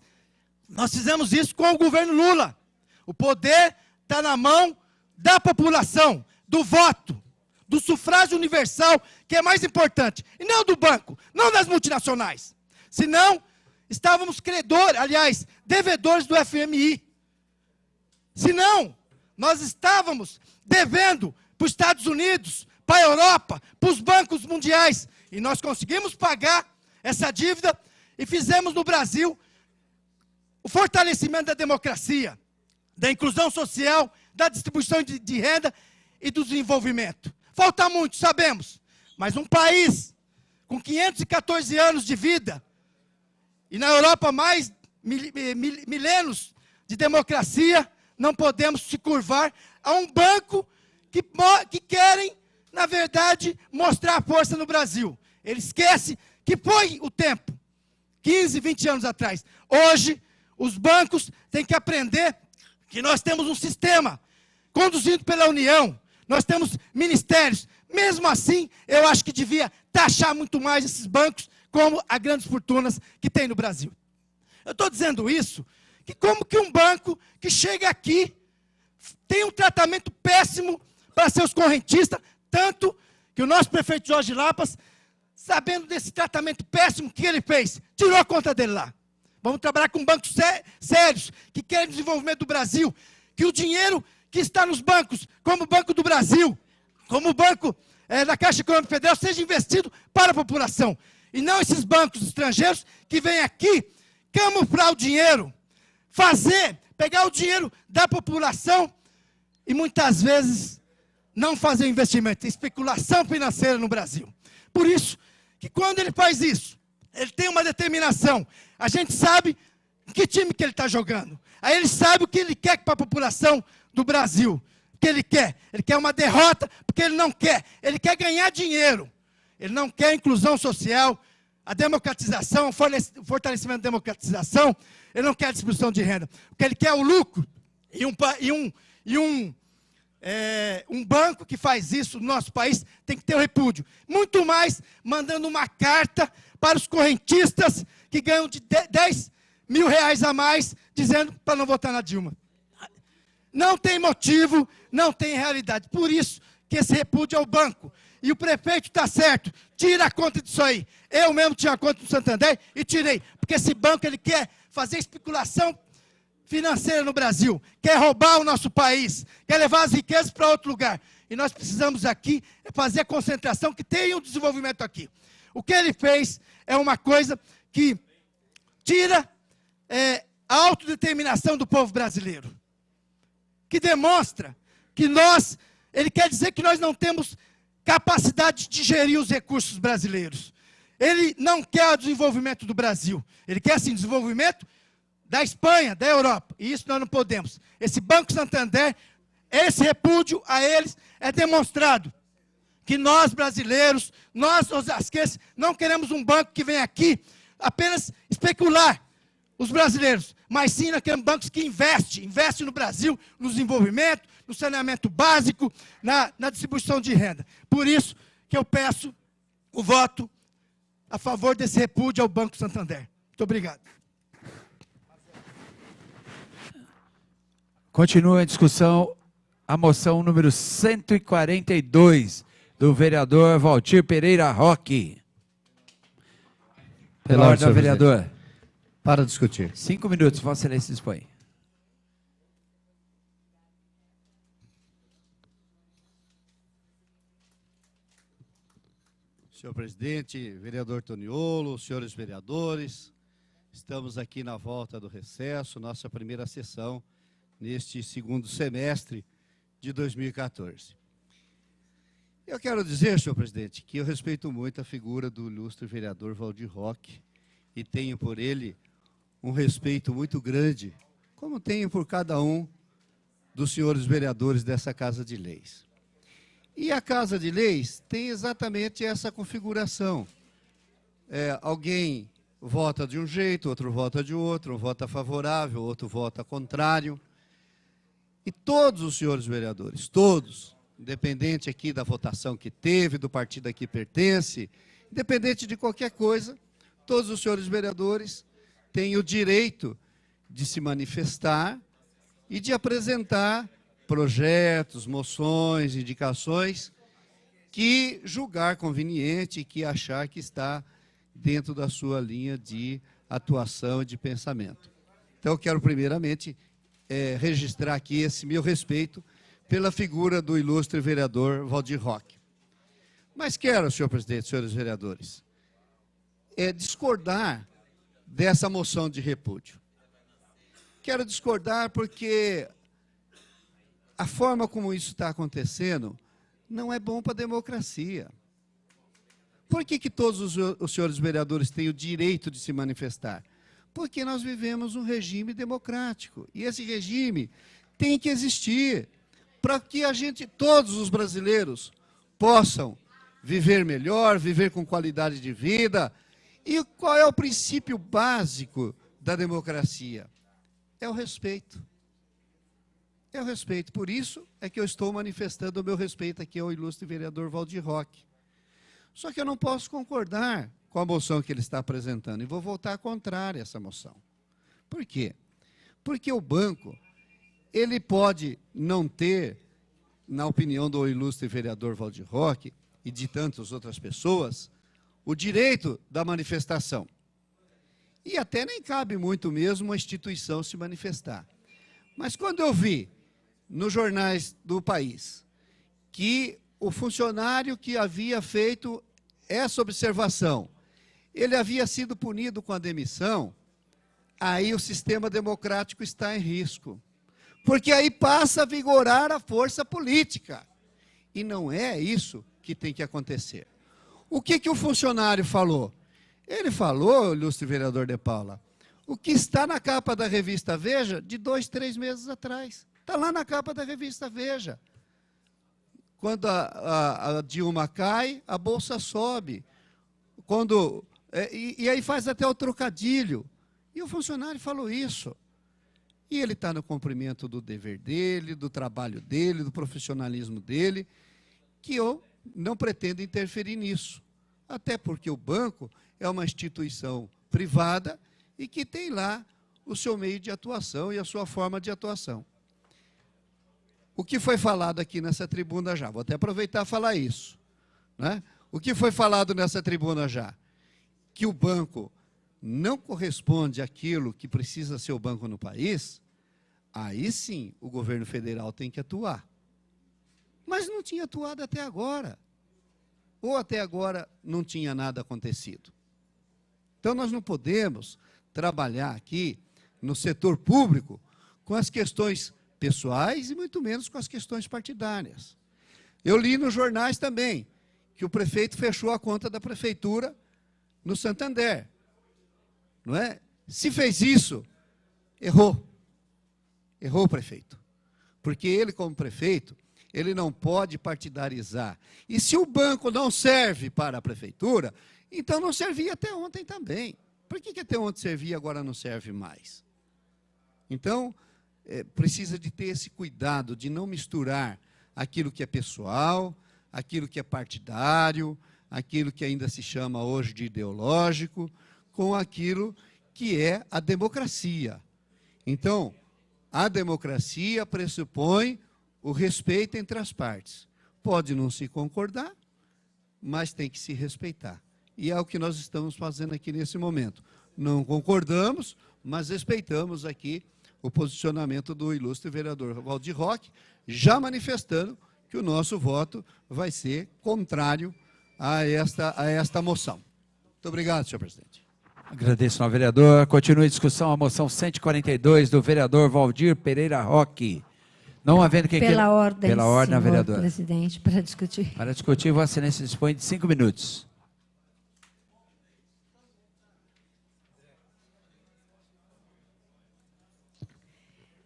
nós fizemos isso com o governo Lula. O poder está na mão da população, do voto, do sufrágio universal, que é mais importante. E não do banco, não das multinacionais. Senão, estávamos devedores do FMI. Senão, nós estávamos devendo para os Estados Unidos, para a Europa, para os bancos mundiais. E nós conseguimos pagar essa dívida e fizemos no Brasil o fortalecimento da democracia, da inclusão social, da distribuição de renda e do desenvolvimento. Falta muito, sabemos, mas um país com 514 anos de vida, e na Europa mais milênios de democracia, não podemos se curvar a um banco que querem, na verdade, mostrar força no Brasil. Ele esquece que foi o tempo, 15, 20 anos atrás. Hoje, os bancos têm que aprender que nós temos um sistema conduzido pela União, nós temos ministérios. Mesmo assim, eu acho que devia taxar muito mais esses bancos como as grandes fortunas que tem no Brasil. Eu estou dizendo isso, que como que um banco que chega aqui tem um tratamento péssimo para seus correntistas, tanto que o nosso prefeito Jorge Lapas, sabendo desse tratamento péssimo que ele fez, tirou a conta dele lá. Vamos trabalhar com bancos sérios, que querem desenvolvimento do Brasil, que o dinheiro que está nos bancos, como o Banco do Brasil, como o Banco da Caixa Econômica Federal, seja investido para a população. E não esses bancos estrangeiros que vêm aqui camuflar o dinheiro, pegar o dinheiro da população e muitas vezes não fazer investimento, especulação financeira no Brasil. Por isso, que quando ele faz isso, ele tem uma determinação. A gente sabe que time que ele está jogando. Aí ele sabe o que ele quer para a população do Brasil. O que ele quer? Ele quer uma derrota, porque ele não quer. Ele quer ganhar dinheiro. Ele não quer a inclusão social, a democratização, o fortalecimento da democratização. Ele não quer a distribuição de renda. O que ele quer é o lucro. Um banco que faz isso no nosso país tem que ter o repúdio. Muito mais mandando uma carta para os correntistas que ganham de 10 mil reais a mais, dizendo para não votar na Dilma. Não tem motivo, não tem realidade. Por isso que esse repúdio é o banco. E o prefeito está certo, tira a conta disso aí. Eu mesmo tinha a conta do Santander e tirei. Porque esse banco ele quer fazer especulação financeira no Brasil, quer roubar o nosso país, quer levar as riquezas para outro lugar. E nós precisamos aqui fazer a concentração que tenha um desenvolvimento aqui. O que ele fez é uma coisa que tira a autodeterminação do povo brasileiro, que demonstra que ele quer dizer que nós não temos capacidade de gerir os recursos brasileiros. Ele não quer o desenvolvimento do Brasil, ele quer, sim, desenvolvimento da Espanha, da Europa, e isso nós não podemos. Esse Banco Santander, esse repúdio a eles é demonstrado que nós brasileiros, nós osasquenses, não queremos um banco que venha aqui apenas especular os brasileiros, mas sim nós queremos bancos que investem no Brasil, no desenvolvimento, no saneamento básico, na distribuição de renda. Por isso que eu peço o voto a favor desse repúdio ao Banco Santander. Muito obrigado. Continua a discussão a moção número 142, do vereador Valtir Pereira Roque. Pela ordem, vereador. Para discutir. 5 minutos, Vossa Excelência dispõe. Senhor presidente, vereador Toniolo, senhores vereadores, estamos aqui na volta do recesso, nossa primeira sessão neste segundo semestre de 2014. Eu quero dizer, senhor presidente, que eu respeito muito a figura do ilustre vereador Valdir Roque e tenho por ele um respeito muito grande, como tenho por cada um dos senhores vereadores dessa Casa de Leis. E a Casa de Leis tem exatamente essa configuração. Alguém vota de um jeito, outro vota de outro, um vota favorável, outro vota contrário. E todos os senhores vereadores, todos, independente aqui da votação que teve, do partido a que pertence, independente de qualquer coisa, todos os senhores vereadores têm o direito de se manifestar e de apresentar projetos, moções, indicações que julgar conveniente e que achar que está dentro da sua linha de atuação e de pensamento. Então, eu quero primeiramente registrar aqui esse meu respeito pela figura do ilustre vereador Valdir Roque. Mas quero, senhor presidente, senhores vereadores, discordar dessa moção de repúdio. Quero discordar porque a forma como isso está acontecendo não é bom para a democracia. Por que todos os senhores vereadores têm o direito de se manifestar? Porque nós vivemos um regime democrático. E esse regime tem que existir para que todos os brasileiros possam viver melhor, viver com qualidade de vida. E qual é o princípio básico da democracia? É o respeito. É o respeito. Por isso é que eu estou manifestando o meu respeito aqui ao ilustre vereador Waldir Roque. Só que eu não posso concordar com a moção que ele está apresentando, e vou votar contrária a essa moção. Por quê? Porque o banco, ele pode não ter, na opinião do ilustre vereador Waldir Roque e de tantas outras pessoas, o direito da manifestação. E até nem cabe muito mesmo uma instituição se manifestar. Mas quando eu vi nos jornais do país que o funcionário que havia feito essa observação, ele havia sido punido com a demissão, aí o sistema democrático está em risco. Porque aí passa a vigorar a força política. E não é isso que tem que acontecer. O que o funcionário falou? Ele falou, ilustre vereador De Paula, o que está na capa da revista Veja de 2, 3 meses atrás. Está lá na capa da revista Veja. Quando a Dilma cai, a Bolsa sobe. E aí faz até o trocadilho. E o funcionário falou isso. E ele está no cumprimento do dever dele, do trabalho dele, do profissionalismo dele, que eu não pretendo interferir nisso. Até porque o banco é uma instituição privada e que tem lá o seu meio de atuação e a sua forma de atuação. O que foi falado aqui nessa tribuna já? Vou até aproveitar e falar isso, né? O que foi falado nessa tribuna já? Que o banco não corresponde àquilo que precisa ser o banco no país, aí sim o governo federal tem que atuar. Mas não tinha atuado até agora. Ou até agora não tinha nada acontecido. Então nós não podemos trabalhar aqui no setor público com as questões pessoais e muito menos com as questões partidárias. Eu li nos jornais também que o prefeito fechou a conta da prefeitura no Santander. Não é? Se fez isso, errou. Errou o prefeito. Porque ele, como prefeito, ele não pode partidarizar. E se o banco não serve para a prefeitura, então não servia até ontem também. Por que até ontem servia e agora não serve mais? Então, precisa de ter esse cuidado de não misturar aquilo que é pessoal, aquilo que é partidário, aquilo que ainda se chama hoje de ideológico, com aquilo que é a democracia. Então, a democracia pressupõe o respeito entre as partes. Pode não se concordar, mas tem que se respeitar. E é o que nós estamos fazendo aqui nesse momento. Não concordamos, mas respeitamos aqui o posicionamento do ilustre vereador Waldir Roque, já manifestando que o nosso voto vai ser contrário a esta moção. Muito obrigado, senhor presidente. Agradeço ao vereador. Continua a discussão, a moção 142 do vereador Waldir Pereira Roque. Não havendo quem Pela ordem, Pela ordem, senhor vereadora. presidente, para discutir. Para discutir, Vossa Excelência dispõe de 5 minutos.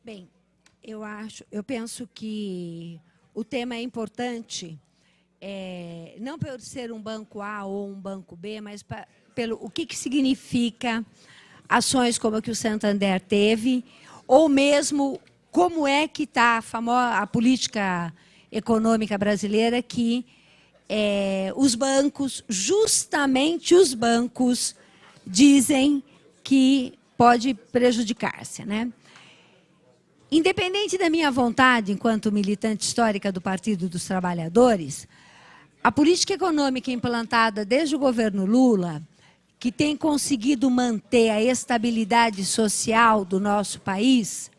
Bem, eu penso que o tema é importante, não por ser um banco A ou um banco B, mas pelo o que significa ações como a que o Santander teve, ou mesmo como é que está a política econômica brasileira, que os bancos, justamente os bancos, dizem que pode prejudicar-se, né? Independente da minha vontade, enquanto militante histórica do Partido dos Trabalhadores, a política econômica implantada desde o governo Lula, que tem conseguido manter a estabilidade social do nosso país,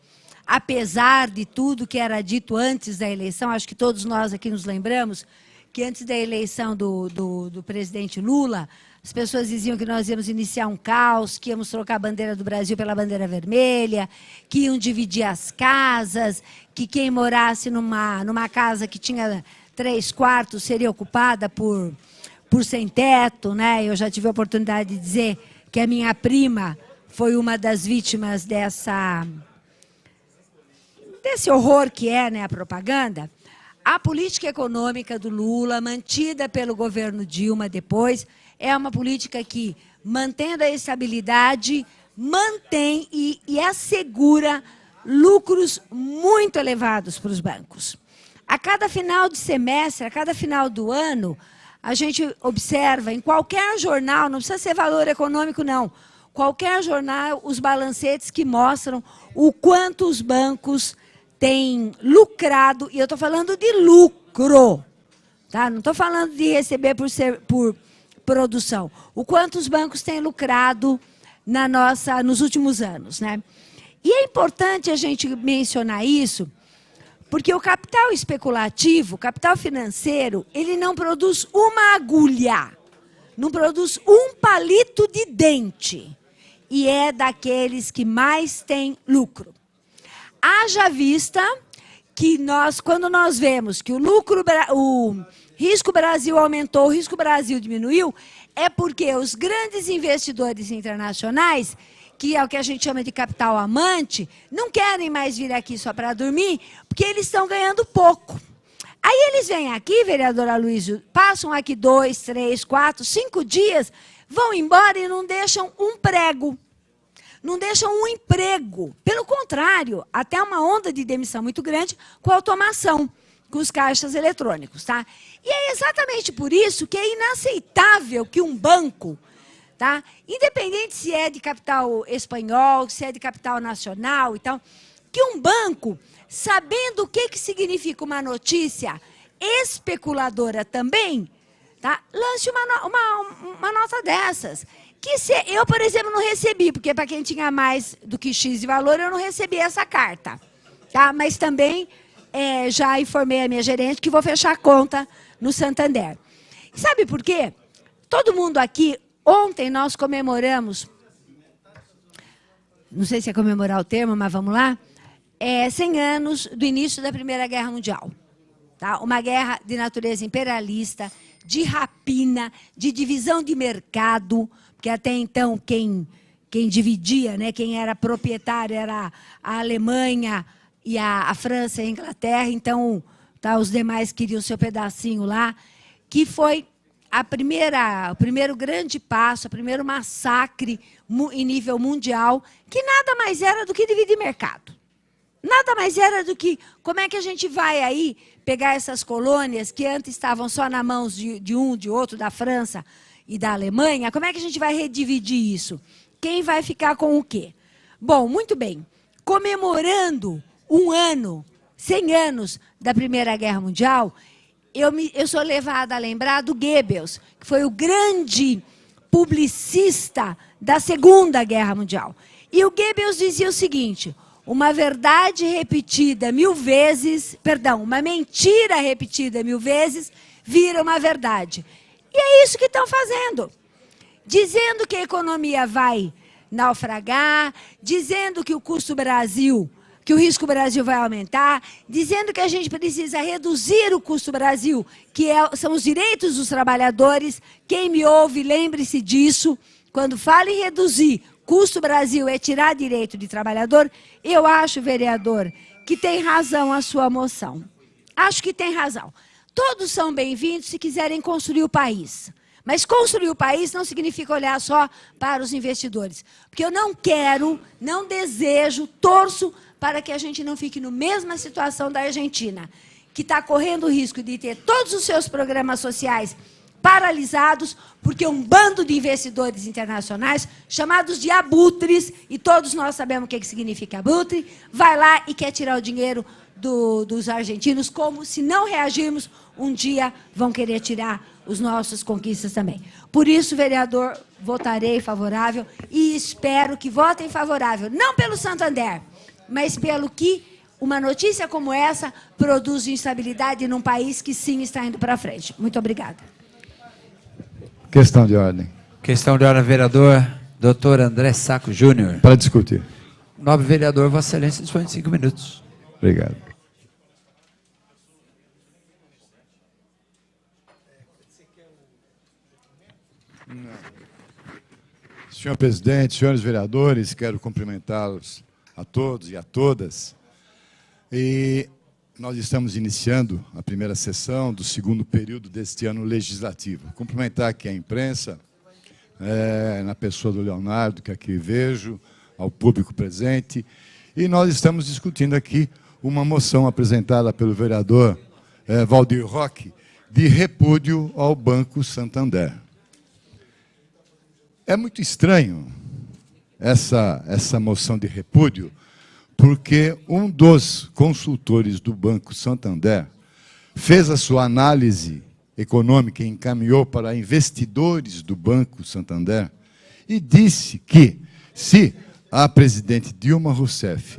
apesar de tudo que era dito antes da eleição, acho que todos nós aqui nos lembramos que antes da eleição do presidente Lula, as pessoas diziam que nós íamos iniciar um caos, que íamos trocar a bandeira do Brasil pela bandeira vermelha, que iam dividir as casas, que quem morasse numa casa que tinha 3 quartos seria ocupada por por sem teto, né? Eu já tive a oportunidade de dizer que a minha prima foi uma das vítimas desse horror que é, né, a propaganda. A política econômica do Lula, mantida pelo governo Dilma depois, é uma política que, mantendo a estabilidade, mantém e assegura lucros muito elevados para os bancos. A cada final de semestre, a cada final do ano, a gente observa em qualquer jornal, não precisa ser Valor Econômico, não, qualquer jornal, os balancetes que mostram o quanto os bancos têm lucrado, e eu estou falando de lucro, tá? Não estou falando de receber por produção. O quanto os bancos têm lucrado nos últimos anos, né? E é importante a gente mencionar isso, porque o capital especulativo, o capital financeiro, ele não produz uma agulha, não produz um palito de dente, e é daqueles que mais têm lucro. Haja vista que quando nós vemos que o risco Brasil aumentou, o risco Brasil diminuiu, é porque os grandes investidores internacionais, que é o que a gente chama de capital amante, não querem mais vir aqui só para dormir, porque eles estão ganhando pouco. Aí eles vêm aqui, vereador Aloysio, passam aqui 2, 3, 4, 5 dias, vão embora e não deixam um prego. Não deixam um emprego. Pelo contrário, até uma onda de demissão muito grande com a automação, com os caixas eletrônicos, tá? E é exatamente por isso que é inaceitável que um banco, tá? Independente se é de capital espanhol, se é de capital nacional e tal, que um banco, sabendo o que significa uma notícia especuladora também, tá? Lance uma nota dessas. Eu, por exemplo, não recebi, porque para quem tinha mais do que X de valor, eu não recebi essa carta. Tá? Mas também já informei a minha gerente que vou fechar a conta no Santander. Sabe por quê? Todo mundo aqui, ontem nós comemoramos, não sei se é comemorar o termo, mas vamos lá, 100 anos do início da Primeira Guerra Mundial. Tá? Uma guerra de natureza imperialista, de rapina, de divisão de mercado, porque até então quem dividia, né, quem era proprietário era a Alemanha e a França e a Inglaterra, então tá, os demais queriam seu pedacinho lá, que foi o primeiro grande passo, o primeiro massacre em nível mundial, que nada mais era do que dividir mercado. Nada mais era do que como é que a gente vai aí pegar essas colônias que antes estavam só nas mãos de um, de outro, da França e da Alemanha, como é que a gente vai redividir isso? Quem vai ficar com o quê? Bom, muito bem. Comemorando 100 anos da Primeira Guerra Mundial, eu sou levada a lembrar do Goebbels, que foi o grande publicista da Segunda Guerra Mundial. E o Goebbels dizia o seguinte: uma verdade repetida 1000 vezes, uma mentira repetida 1000 vezes vira uma verdade. E é isso que estão fazendo. Dizendo que a economia vai naufragar, dizendo que o custo Brasil, que o risco Brasil vai aumentar, dizendo que a gente precisa reduzir o custo Brasil, que são os direitos dos trabalhadores. Quem me ouve, lembre-se disso. Quando fala em reduzir custo Brasil é tirar direito de trabalhador, eu acho, vereador, que tem razão a sua moção. Acho que tem razão. Todos são bem-vindos se quiserem construir o país. Mas construir o país não significa olhar só para os investidores. Porque eu não quero, não desejo, torço para que a gente não fique na mesma situação da Argentina, que está correndo o risco de ter todos os seus programas sociais paralisados, porque um bando de investidores internacionais, chamados de abutres, e todos nós sabemos o que significa abutre, vai lá e quer tirar o dinheiro dos argentinos, como se não reagirmos, um dia vão querer tirar as nossas conquistas também. Por isso, vereador, votarei favorável e espero que votem favorável, não pelo Santander, mas pelo que uma notícia como essa produz instabilidade num país que sim está indo para frente. Muito obrigada. Questão de ordem. Questão de ordem, vereador Dr. André Saco Júnior. Para discutir. Nobre vereador, Vossa Excelência, dispõe de 5 minutos. Obrigado. Senhor presidente, senhores vereadores, quero cumprimentá-los a todos e a todas. E nós estamos iniciando a primeira sessão do segundo período deste ano legislativo. Cumprimentar aqui a imprensa, na pessoa do Leonardo, que aqui vejo, ao público presente. E nós estamos discutindo aqui uma moção apresentada pelo vereador Valdir Roque, de repúdio ao Banco Santander. É muito estranho essa moção de repúdio, porque um dos consultores do Banco Santander fez a sua análise econômica e encaminhou para investidores do Banco Santander e disse que, se a presidente Dilma Rousseff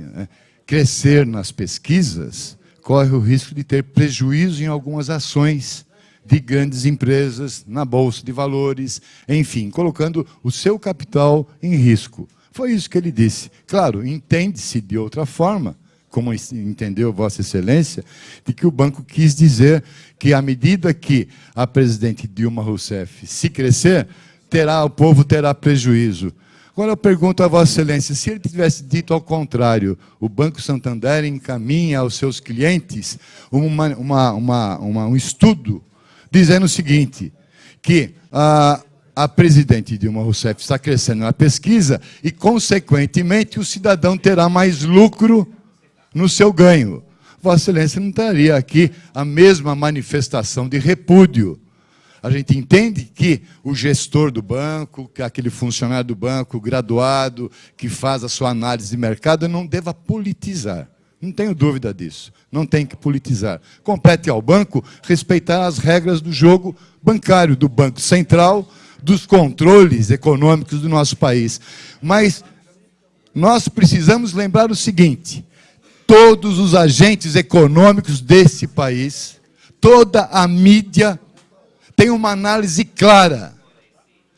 crescer nas pesquisas, corre o risco de ter prejuízo em algumas ações de grandes empresas na Bolsa de Valores, enfim, colocando o seu capital em risco. Foi isso que ele disse. Claro, entende-se de outra forma, como entendeu Vossa Excelência, de que o banco quis dizer que, à medida que a presidente Dilma Rousseff se crescer, o povo terá prejuízo. Agora eu pergunto a Vossa Excelência, se ele tivesse dito ao contrário, o Banco Santander encaminha aos seus clientes um estudo dizendo o seguinte, que a presidente Dilma Rousseff está crescendo na pesquisa e, consequentemente, o cidadão terá mais lucro no seu ganho. Vossa Excelência não teria aqui a mesma manifestação de repúdio. A gente entende que o gestor do banco, que aquele funcionário do banco, graduado, que faz a sua análise de mercado, não deva politizar. Não tenho dúvida disso. Não tem que politizar. Compete ao banco respeitar as regras do jogo bancário, do Banco Central, dos controles econômicos do nosso país. Mas nós precisamos lembrar o seguinte, todos os agentes econômicos desse país, toda a mídia, tem uma análise clara.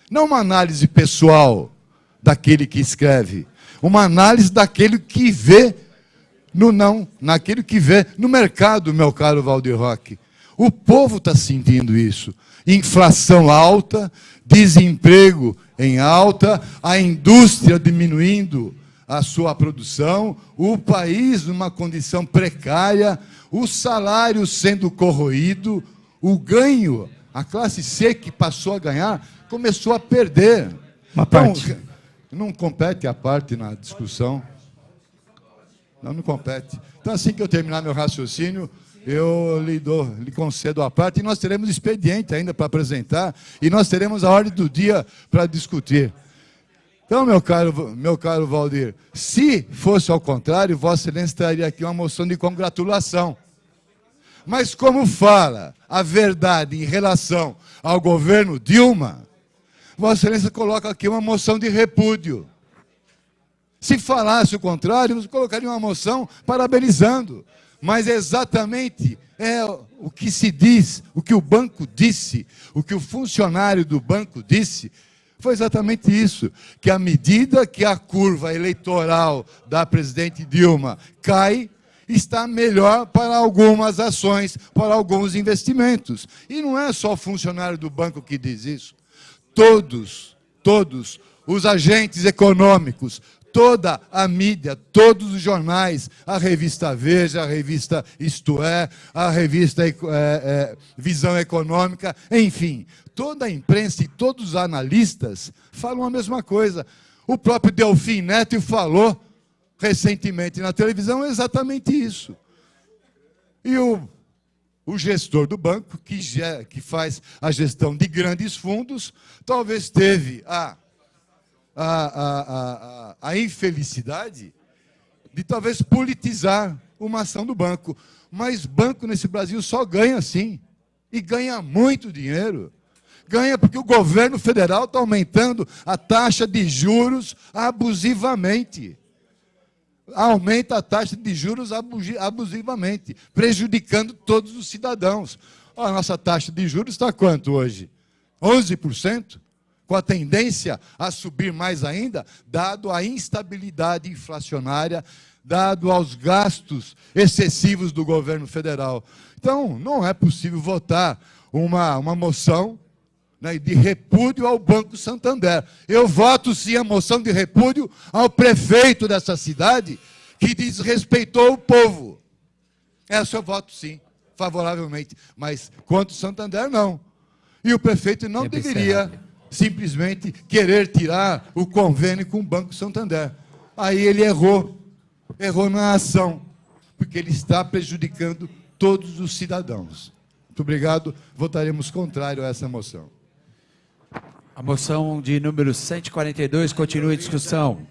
Não uma análise pessoal daquele que escreve, uma análise daquele que vê naquilo que vê no mercado, meu caro Valdir Roque. O povo está sentindo isso. Inflação alta, desemprego em alta, a indústria diminuindo a sua produção, o país numa condição precária, o salário sendo corroído, o ganho, a classe C que passou a ganhar, começou a perder. Então, não compete a parte na discussão. Não compete. Então, assim que eu terminar meu raciocínio, eu lhe concedo a parte, e nós teremos expediente ainda para apresentar, e nós teremos a ordem do dia para discutir. Então, meu caro Valdir, se fosse ao contrário, Vossa Excelência traria aqui uma moção de congratulação. Mas como fala a verdade em relação ao governo Dilma, Vossa Excelência coloca aqui uma moção de repúdio. Se falasse o contrário, nós colocaríamos uma moção parabenizando. Mas exatamente o que se diz, o que o banco disse, o que o funcionário do banco disse, foi exatamente isso, que à medida que a curva eleitoral da presidente Dilma cai, está melhor para algumas ações, para alguns investimentos. E não é só o funcionário do banco que diz isso. Todos os agentes econômicos, toda a mídia, todos os jornais, a revista Veja, a revista Isto É, a revista Visão Econômica, enfim, toda a imprensa e todos os analistas falam a mesma coisa. O próprio Delfim Neto falou recentemente na televisão exatamente isso. E o gestor do banco, que faz a gestão de grandes fundos, talvez teve a infelicidade de talvez politizar uma ação do banco. Mas banco nesse Brasil só ganha assim. E ganha muito dinheiro. Ganha porque o governo federal está aumentando a taxa de juros abusivamente. Aumenta a taxa de juros abusivamente, prejudicando todos os cidadãos. A nossa taxa de juros está quanto hoje? 11%? Com a tendência a subir mais ainda, dado a instabilidade inflacionária, dado aos gastos excessivos do governo federal. Então, não é possível votar uma moção né, de repúdio ao Banco Santander. Eu voto sim a moção de repúdio ao prefeito dessa cidade, que desrespeitou o povo. Essa eu voto sim, favoravelmente, mas contra o Santander não. E o prefeito não deveria simplesmente querer tirar o convênio com o Banco Santander. Aí ele errou na ação, porque ele está prejudicando todos os cidadãos. Muito obrigado, votaremos contrário a essa moção. A moção de número 142 continua em discussão.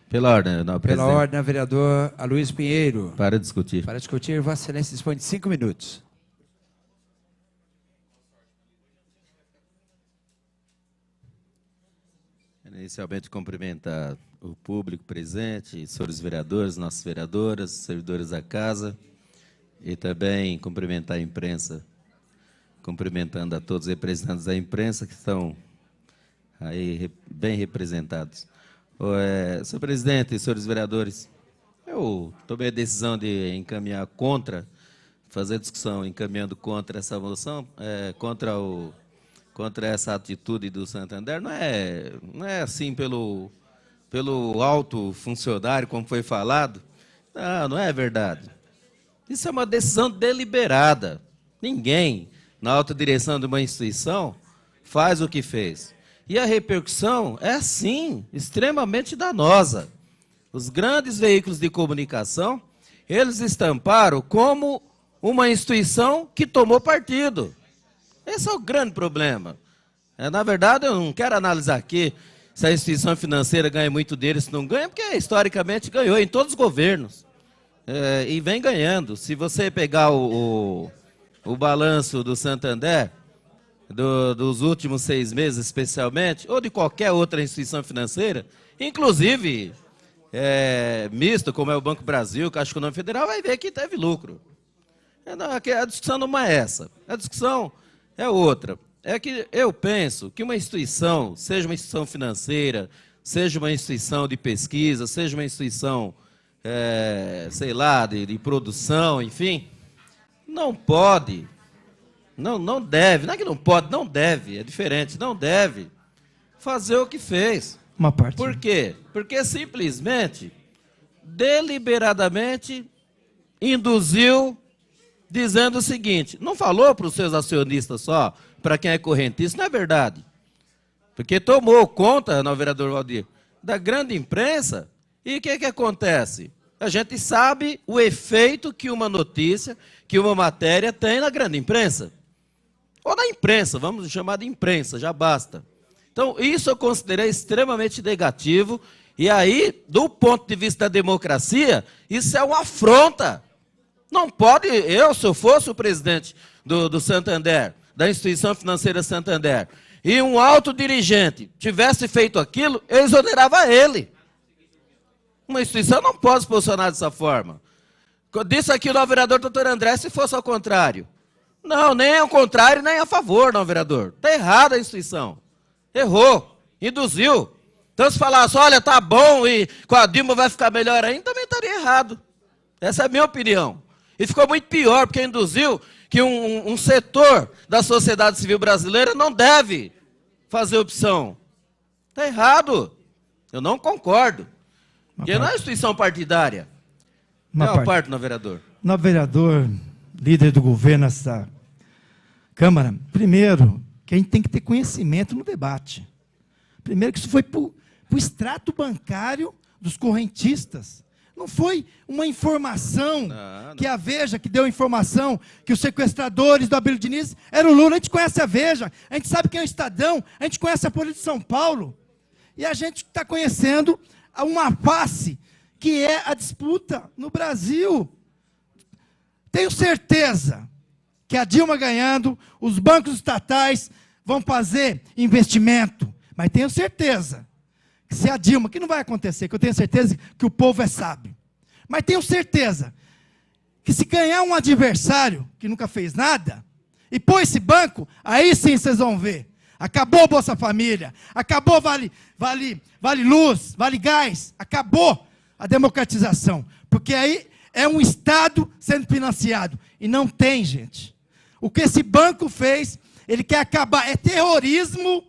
Pela ordem, não, Pela presidente. ordem, vereador Aloysio Pinheiro. Para discutir. Para discutir, Vossa Excelência dispõe de 5 minutos. Inicialmente, cumprimentar o público presente, senhores vereadores, nossas vereadoras, servidores da casa, e também cumprimentar a imprensa, cumprimentando a todos os representantes da imprensa que estão aí bem representados. Senhor presidente e senhores vereadores, eu tomei a decisão de encaminhar contra, fazer discussão encaminhando contra essa moção, contra essa atitude do Santander. Não é assim pelo alto funcionário, como foi falado. Não é verdade. Isso é uma decisão deliberada. Ninguém, na alta direção de uma instituição, faz o que fez. E a repercussão é, sim, extremamente danosa. Os grandes veículos de comunicação, eles estamparam como uma instituição que tomou partido. Esse é o grande problema. Na verdade, eu não quero analisar aqui se a instituição financeira ganha muito dinheiro, se não ganha, porque historicamente ganhou em todos os governos. E vem ganhando. Se você pegar o balanço do Santander, dos últimos 6 meses especialmente, ou de qualquer outra instituição financeira, inclusive misto, como é o Banco Brasil, Caixa Econômica Federal, vai ver que teve lucro. A discussão não é essa. A discussão é outra. É que eu penso que uma instituição, seja uma instituição financeira, seja uma instituição de pesquisa, seja uma instituição, sei lá, de produção, enfim, não pode, não deve, não é que não pode, não deve, é diferente, não deve fazer o que fez. Uma parte. Por quê? Porque simplesmente, deliberadamente, induziu, dizendo o seguinte, não falou para os seus acionistas só, para quem é correntista, não é verdade. Porque tomou conta, não, vereador Valdir, da grande imprensa, e o que acontece? A gente sabe o efeito que uma notícia, que uma matéria tem na grande imprensa. Ou na imprensa, vamos chamar de imprensa, já basta. Então, isso eu considerei extremamente negativo, e aí, do ponto de vista da democracia, isso é uma afronta. Não pode, se eu fosse o presidente do Santander, da instituição financeira Santander, e um alto dirigente tivesse feito aquilo, eu exonerava ele. Uma instituição não pode se posicionar dessa forma. Disse aqui o vereador doutor André, se fosse ao contrário. Não, nem ao contrário, nem a favor, não, vereador. Está errada a instituição. Errou, induziu. Então, se falasse, olha, tá bom e com a Dilma vai ficar melhor ainda, também estaria errado. Essa é a minha opinião. E ficou muito pior, porque induziu que um setor da sociedade civil brasileira não deve fazer opção. Está errado. Eu não concordo. Porque não é instituição partidária. Não é parte, não, vereador. Não, vereador, líder do governo nessa Câmara, primeiro, que a gente tem que ter conhecimento no debate. Primeiro que isso foi para o extrato bancário dos correntistas. Não foi uma informação que a Veja, que deu informação que os sequestradores do Abílio Diniz eram o Lula. A gente conhece a Veja, a gente sabe quem é o Estadão, a gente conhece a Folha de São Paulo. E a gente está conhecendo uma face que é a disputa no Brasil. Tenho certeza que a Dilma ganhando, os bancos estatais vão fazer investimento. Mas tenho certeza que se a Dilma, que não vai acontecer, que eu tenho certeza que o povo é sábio. Mas tenho certeza que se ganhar um adversário que nunca fez nada, e pôr esse banco, aí sim vocês vão ver. Acabou Bolsa Família, acabou Vale Luz, Vale Gás, acabou a democratização. Porque aí é um Estado sendo financiado. E não tem, gente. O que esse banco fez, Ele quer acabar. É terrorismo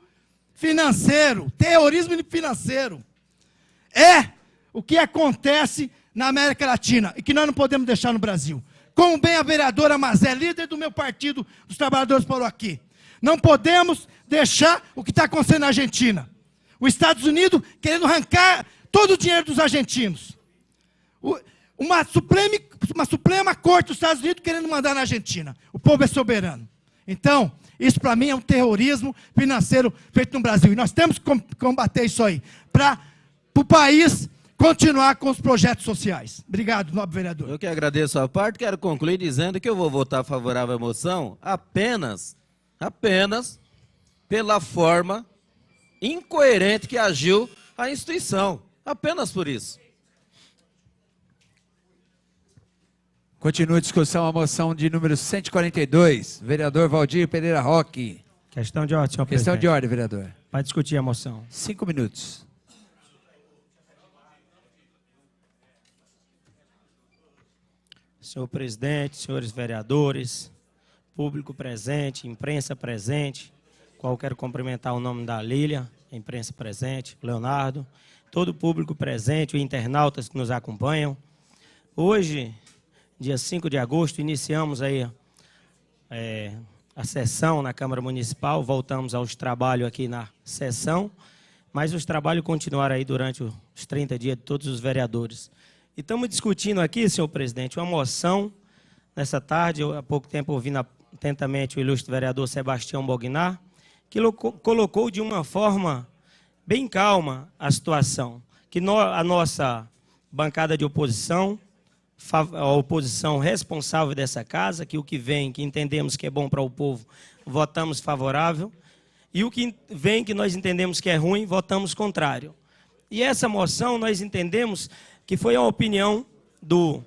financeiro. Terrorismo financeiro. É o que acontece na América Latina e que nós não podemos deixar no Brasil. Como bem a vereadora Mazé, líder do meu partido, dos trabalhadores, falou aqui. Não podemos deixar o que está acontecendo na Argentina. Os Estados Unidos querendo arrancar todo o dinheiro dos argentinos. Uma Suprema Corte dos Estados Unidos querendo mandar na Argentina. O povo é soberano. Então, isso para mim é um terrorismo financeiro feito no Brasil. E nós temos que combater isso aí, para o país continuar com os projetos sociais. Obrigado, nobre vereador. Eu que agradeço a parte, quero concluir dizendo que eu vou votar favorável à moção apenas pela forma incoerente que agiu a instituição. Apenas por isso. Continua a discussão a moção de número 142, vereador Valdir Pereira Roque. Questão de ordem, senhor presidente. Questão de ordem, vereador. Para discutir a moção. 5 minutos. Senhor presidente, senhores vereadores, público presente, imprensa presente, qual quero cumprimentar o nome da Lília, a imprensa presente, Leonardo, todo o público presente, os internautas que nos acompanham. Hoje, dia 5 de agosto, iniciamos aí a sessão na Câmara Municipal, voltamos aos trabalhos aqui na sessão, mas os trabalhos continuaram aí durante os 30 dias de todos os vereadores. E estamos discutindo aqui, senhor presidente, uma moção, nessa tarde, há pouco tempo ouvindo atentamente o ilustre vereador Sebastião Bognar, que colocou de uma forma bem calma a situação, que a nossa bancada de oposição, a oposição responsável dessa casa, que o que vem, que entendemos que é bom para o povo, votamos favorável, e o que vem, que nós entendemos que é ruim, votamos contrário. E essa moção, nós entendemos que foi a opinião do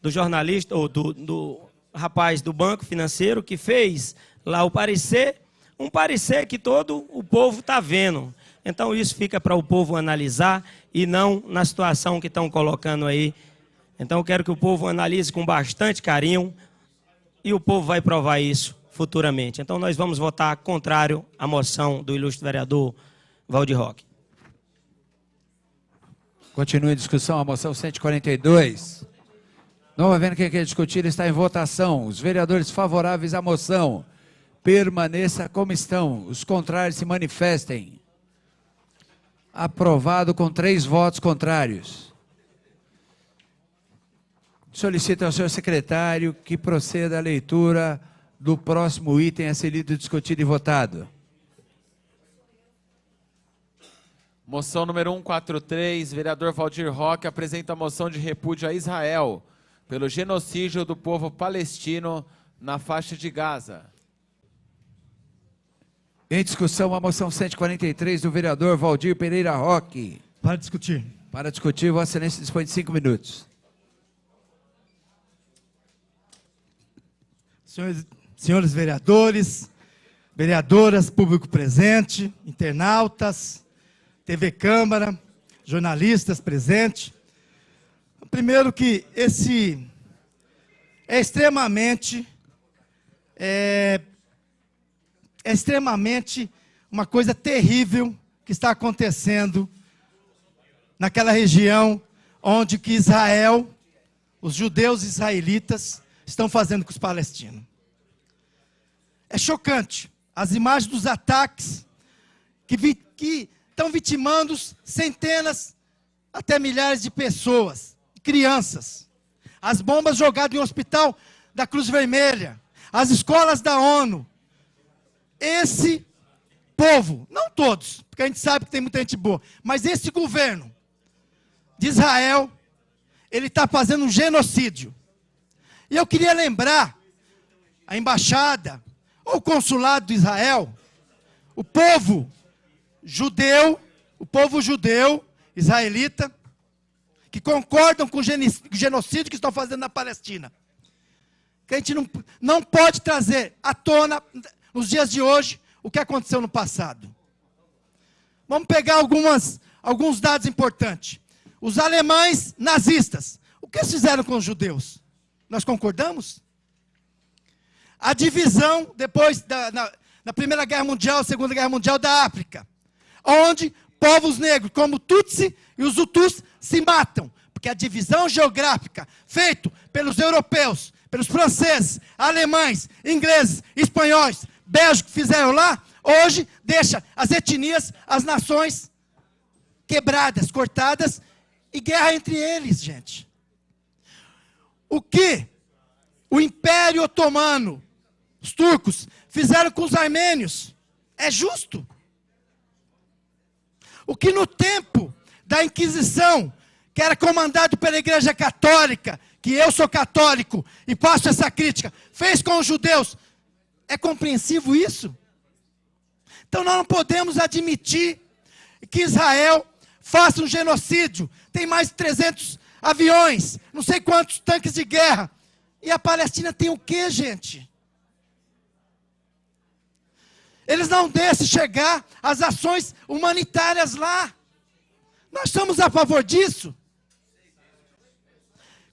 jornalista, ou do rapaz do Banco Financeiro, que fez lá o parecer, um parecer que todo o povo está vendo. Então, isso fica para o povo analisar e não na situação que estão colocando aí. Então, eu quero que o povo analise com bastante carinho e o povo vai provar isso futuramente. Então, nós vamos votar contrário à moção do ilustre vereador Valdir Roque. Continua a discussão a moção 142. Não havendo quem quer discutir, está em votação. Os vereadores favoráveis à moção permaneça como estão. Os contrários se manifestem. Aprovado com 3 votos contrários. Solicito ao senhor secretário que proceda à leitura do próximo item a ser lido, discutido e votado. Moção número 143, vereador Valdir Roque apresenta a moção de repúdio a Israel pelo genocídio do povo palestino na faixa de Gaza. Em discussão a moção 143 do vereador Valdir Pereira Roque. Para discutir. Para discutir, Vossa Excelência dispõe de 5 minutos. Senhores vereadores, vereadoras, público presente, internautas, TV Câmara, jornalistas presentes. Primeiro que esse é extremamente uma coisa terrível que está acontecendo naquela região onde que Israel, os judeus israelitas, estão fazendo com os palestinos. É chocante as imagens dos ataques que estão vitimando centenas, até milhares de pessoas, crianças. As bombas jogadas em um hospital da Cruz Vermelha, as escolas da ONU. Esse povo, não todos, porque a gente sabe que tem muita gente boa, mas esse governo de Israel, ele está fazendo um genocídio. E eu queria lembrar a embaixada, ou o consulado de Israel, o povo judeu, israelita, que concordam com o genocídio que estão fazendo na Palestina. Que a gente não pode trazer à tona, nos dias de hoje, o que aconteceu no passado. Vamos pegar alguns dados importantes. Os alemães nazistas, o que eles fizeram com os judeus? Nós concordamos? A divisão, depois na Primeira Guerra Mundial, Segunda Guerra Mundial da África, onde povos negros, como Tutsi e os Hutus, se matam, porque a divisão geográfica feita pelos europeus, pelos franceses, alemães, ingleses, espanhóis, belgas que fizeram lá, hoje deixa as etnias, as nações quebradas, cortadas, e guerra entre eles, gente. O que o Império Otomano, os turcos, fizeram com os armênios é justo. O que no tempo da Inquisição, que era comandado pela Igreja Católica, que eu sou católico e faço essa crítica, fez com os judeus, é compreensivo isso? Então nós não podemos admitir que Israel faça um genocídio. Tem mais de 300 aviões, não sei quantos tanques de guerra. E a Palestina tem o quê, gente? Eles não deixam chegar as ações humanitárias lá. Nós estamos a favor disso.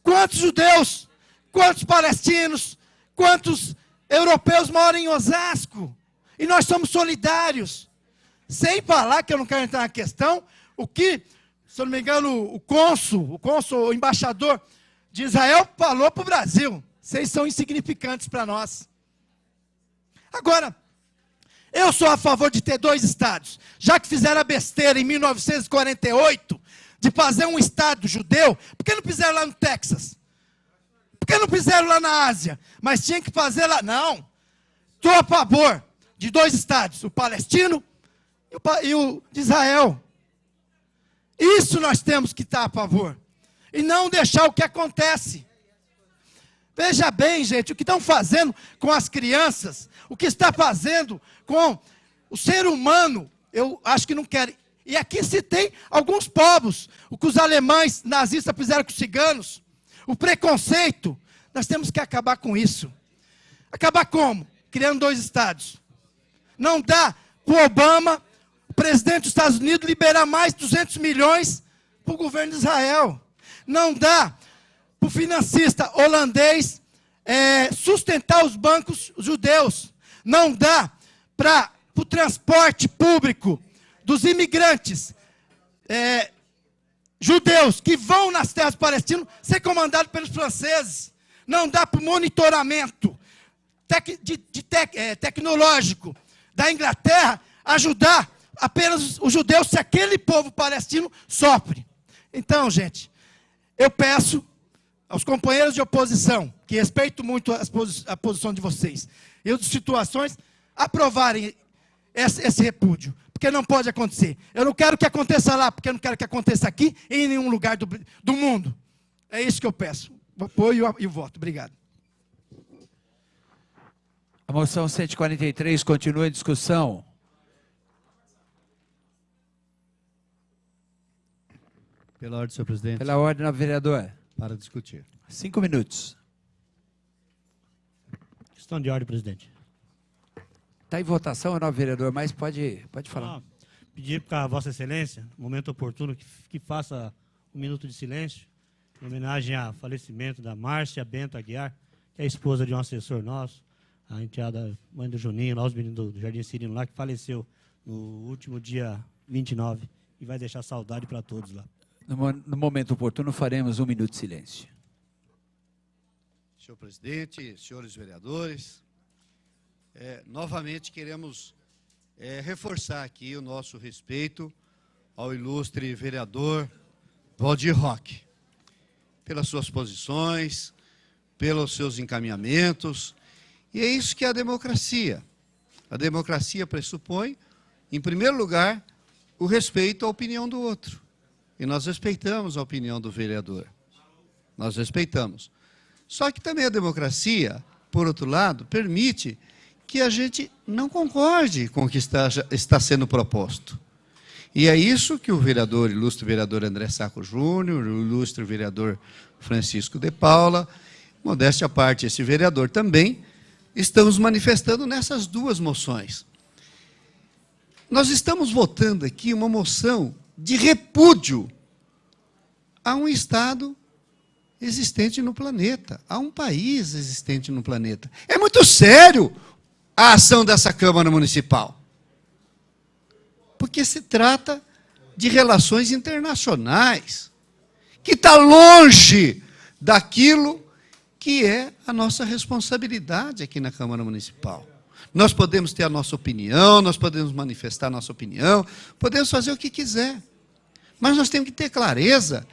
Quantos judeus, quantos palestinos, quantos europeus moram em Osasco? E nós somos solidários. Sem falar, que eu não quero entrar na questão, o que, se eu não me engano, o cônsul, o embaixador de Israel falou para o Brasil. Vocês são insignificantes para nós. Agora, eu sou a favor de ter 2 estados. Já que fizeram a besteira em 1948 de fazer um estado judeu, por que não fizeram lá no Texas? Por que não fizeram lá na Ásia? Mas tinha que fazer lá. Não. Estou a favor de 2 estados, o palestino e o de Israel. Isso nós temos que estar a favor. E não deixar o que acontece. Veja bem, gente, o que estão fazendo com as crianças, o que está fazendo com o ser humano, eu acho que não querem. E aqui citei alguns povos, o que os alemães nazistas fizeram com os ciganos, o preconceito. Nós temos que acabar com isso. Acabar como? Criando 2 estados. Não dá para o Obama, o presidente dos Estados Unidos, liberar mais 200 milhões para o governo de Israel. Não dá para o financista holandês sustentar os bancos judeus. Não dá para o transporte público dos imigrantes judeus que vão nas terras palestinas ser comandado pelos franceses. Não dá para o monitoramento tecnológico da Inglaterra ajudar apenas os judeus se aquele povo palestino sofre. Então, gente, eu peço aos companheiros de oposição, que respeito muito a posição de vocês, e as situações, aprovarem esse repúdio, porque não pode acontecer. Eu não quero que aconteça lá, porque eu não quero que aconteça aqui, em nenhum lugar do mundo. É isso que eu peço. O apoio e o voto. Obrigado. A moção 143 continua em discussão. Pela ordem, senhor presidente. Pela ordem, vereador. Para discutir. 5 minutos. Questão de ordem, presidente. Está em votação, não, vereador, mas pode falar. Pedir para a Vossa Excelência, no momento oportuno, que faça um minuto de silêncio, em homenagem ao falecimento da Márcia Bento Aguiar, que é a esposa de um assessor nosso, a enteada mãe do Juninho, lá os meninos do Jardim Cirino, lá, que faleceu no último dia 29, e vai deixar saudade para todos lá. No momento oportuno, faremos um minuto de silêncio. Senhor presidente, senhores vereadores, novamente queremos reforçar aqui o nosso respeito ao ilustre vereador Valdir Roque, pelas suas posições, pelos seus encaminhamentos, e é isso que é a democracia. A democracia pressupõe, em primeiro lugar, o respeito à opinião do outro. E nós respeitamos a opinião do vereador. Nós respeitamos. Só que também a democracia, por outro lado, permite que a gente não concorde com o que está sendo proposto. E é isso que o vereador, ilustre vereador André Sacco Júnior, o ilustre vereador Francisco de Paula, modéstia à parte, esse vereador também, estamos manifestando nessas 2 moções. Nós estamos votando aqui uma moção de repúdio a um Estado existente no planeta, a um país existente no planeta. É muito sério a ação dessa Câmara Municipal? Porque se trata de relações internacionais, que está longe daquilo que é a nossa responsabilidade aqui na Câmara Municipal. Nós podemos ter a nossa opinião, nós podemos manifestar a nossa opinião, podemos fazer o que quiser, mas nós temos que ter clareza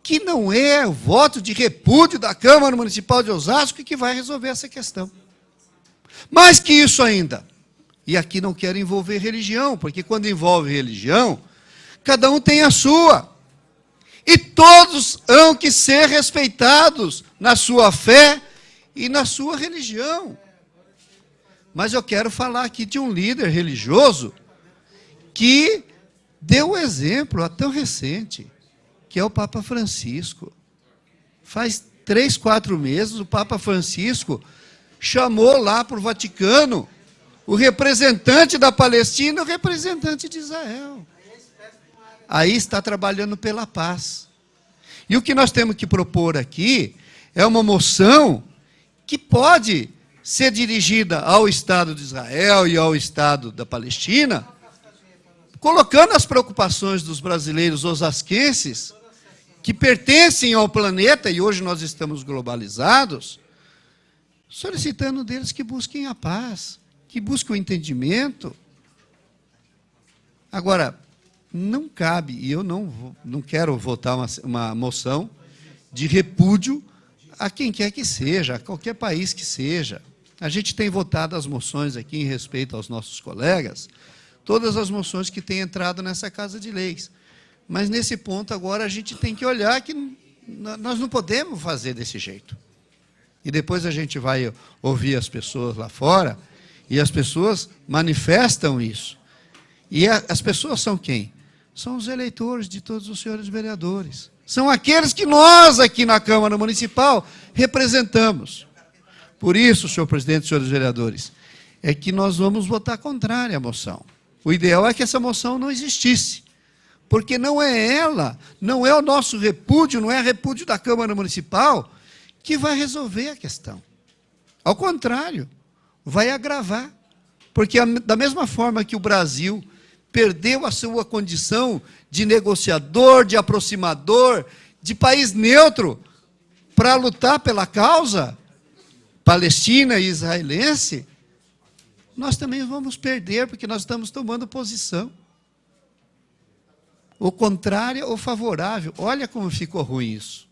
que não é o voto de repúdio da Câmara Municipal de Osasco que vai resolver essa questão. Mais que isso ainda, e aqui não quero envolver religião, porque quando envolve religião, cada um tem a sua. E todos hão que ser respeitados na sua fé e na sua religião. Mas eu quero falar aqui de um líder religioso que deu o exemplo, tão recente, que é o Papa Francisco. Faz 3, 4 meses, o Papa Francisco chamou lá para o Vaticano o representante da Palestina e o representante de Israel. Aí está trabalhando pela paz. E o que nós temos que propor aqui é uma moção que pode ser dirigida ao Estado de Israel e ao Estado da Palestina, colocando as preocupações dos brasileiros osasquenses, que pertencem ao planeta, e hoje nós estamos globalizados, solicitando deles que busquem a paz, que busquem o entendimento. Agora, não cabe, e eu não quero votar uma moção de repúdio a quem quer que seja, a qualquer país que seja. A gente tem votado as moções aqui em respeito aos nossos colegas, todas as moções que têm entrado nessa Casa de Leis. Mas, nesse ponto, agora, a gente tem que olhar que nós não podemos fazer desse jeito. E depois a gente vai ouvir as pessoas lá fora, e as pessoas manifestam isso. E as pessoas são quem? São os eleitores de todos os senhores vereadores. São aqueles que nós, aqui na Câmara Municipal, representamos. Por isso, senhor presidente e senhores vereadores, é que nós vamos votar contrária à moção. O ideal é que essa moção não existisse, porque não é ela, não é o nosso repúdio, não é repúdio da Câmara Municipal que vai resolver a questão. Ao contrário, vai agravar, porque da mesma forma que o Brasil perdeu a sua condição de negociador, de aproximador, de país neutro, para lutar pela causa palestina e israelense, nós também vamos perder, porque nós estamos tomando posição. Ou contrária ou favorável. Olha como ficou ruim isso.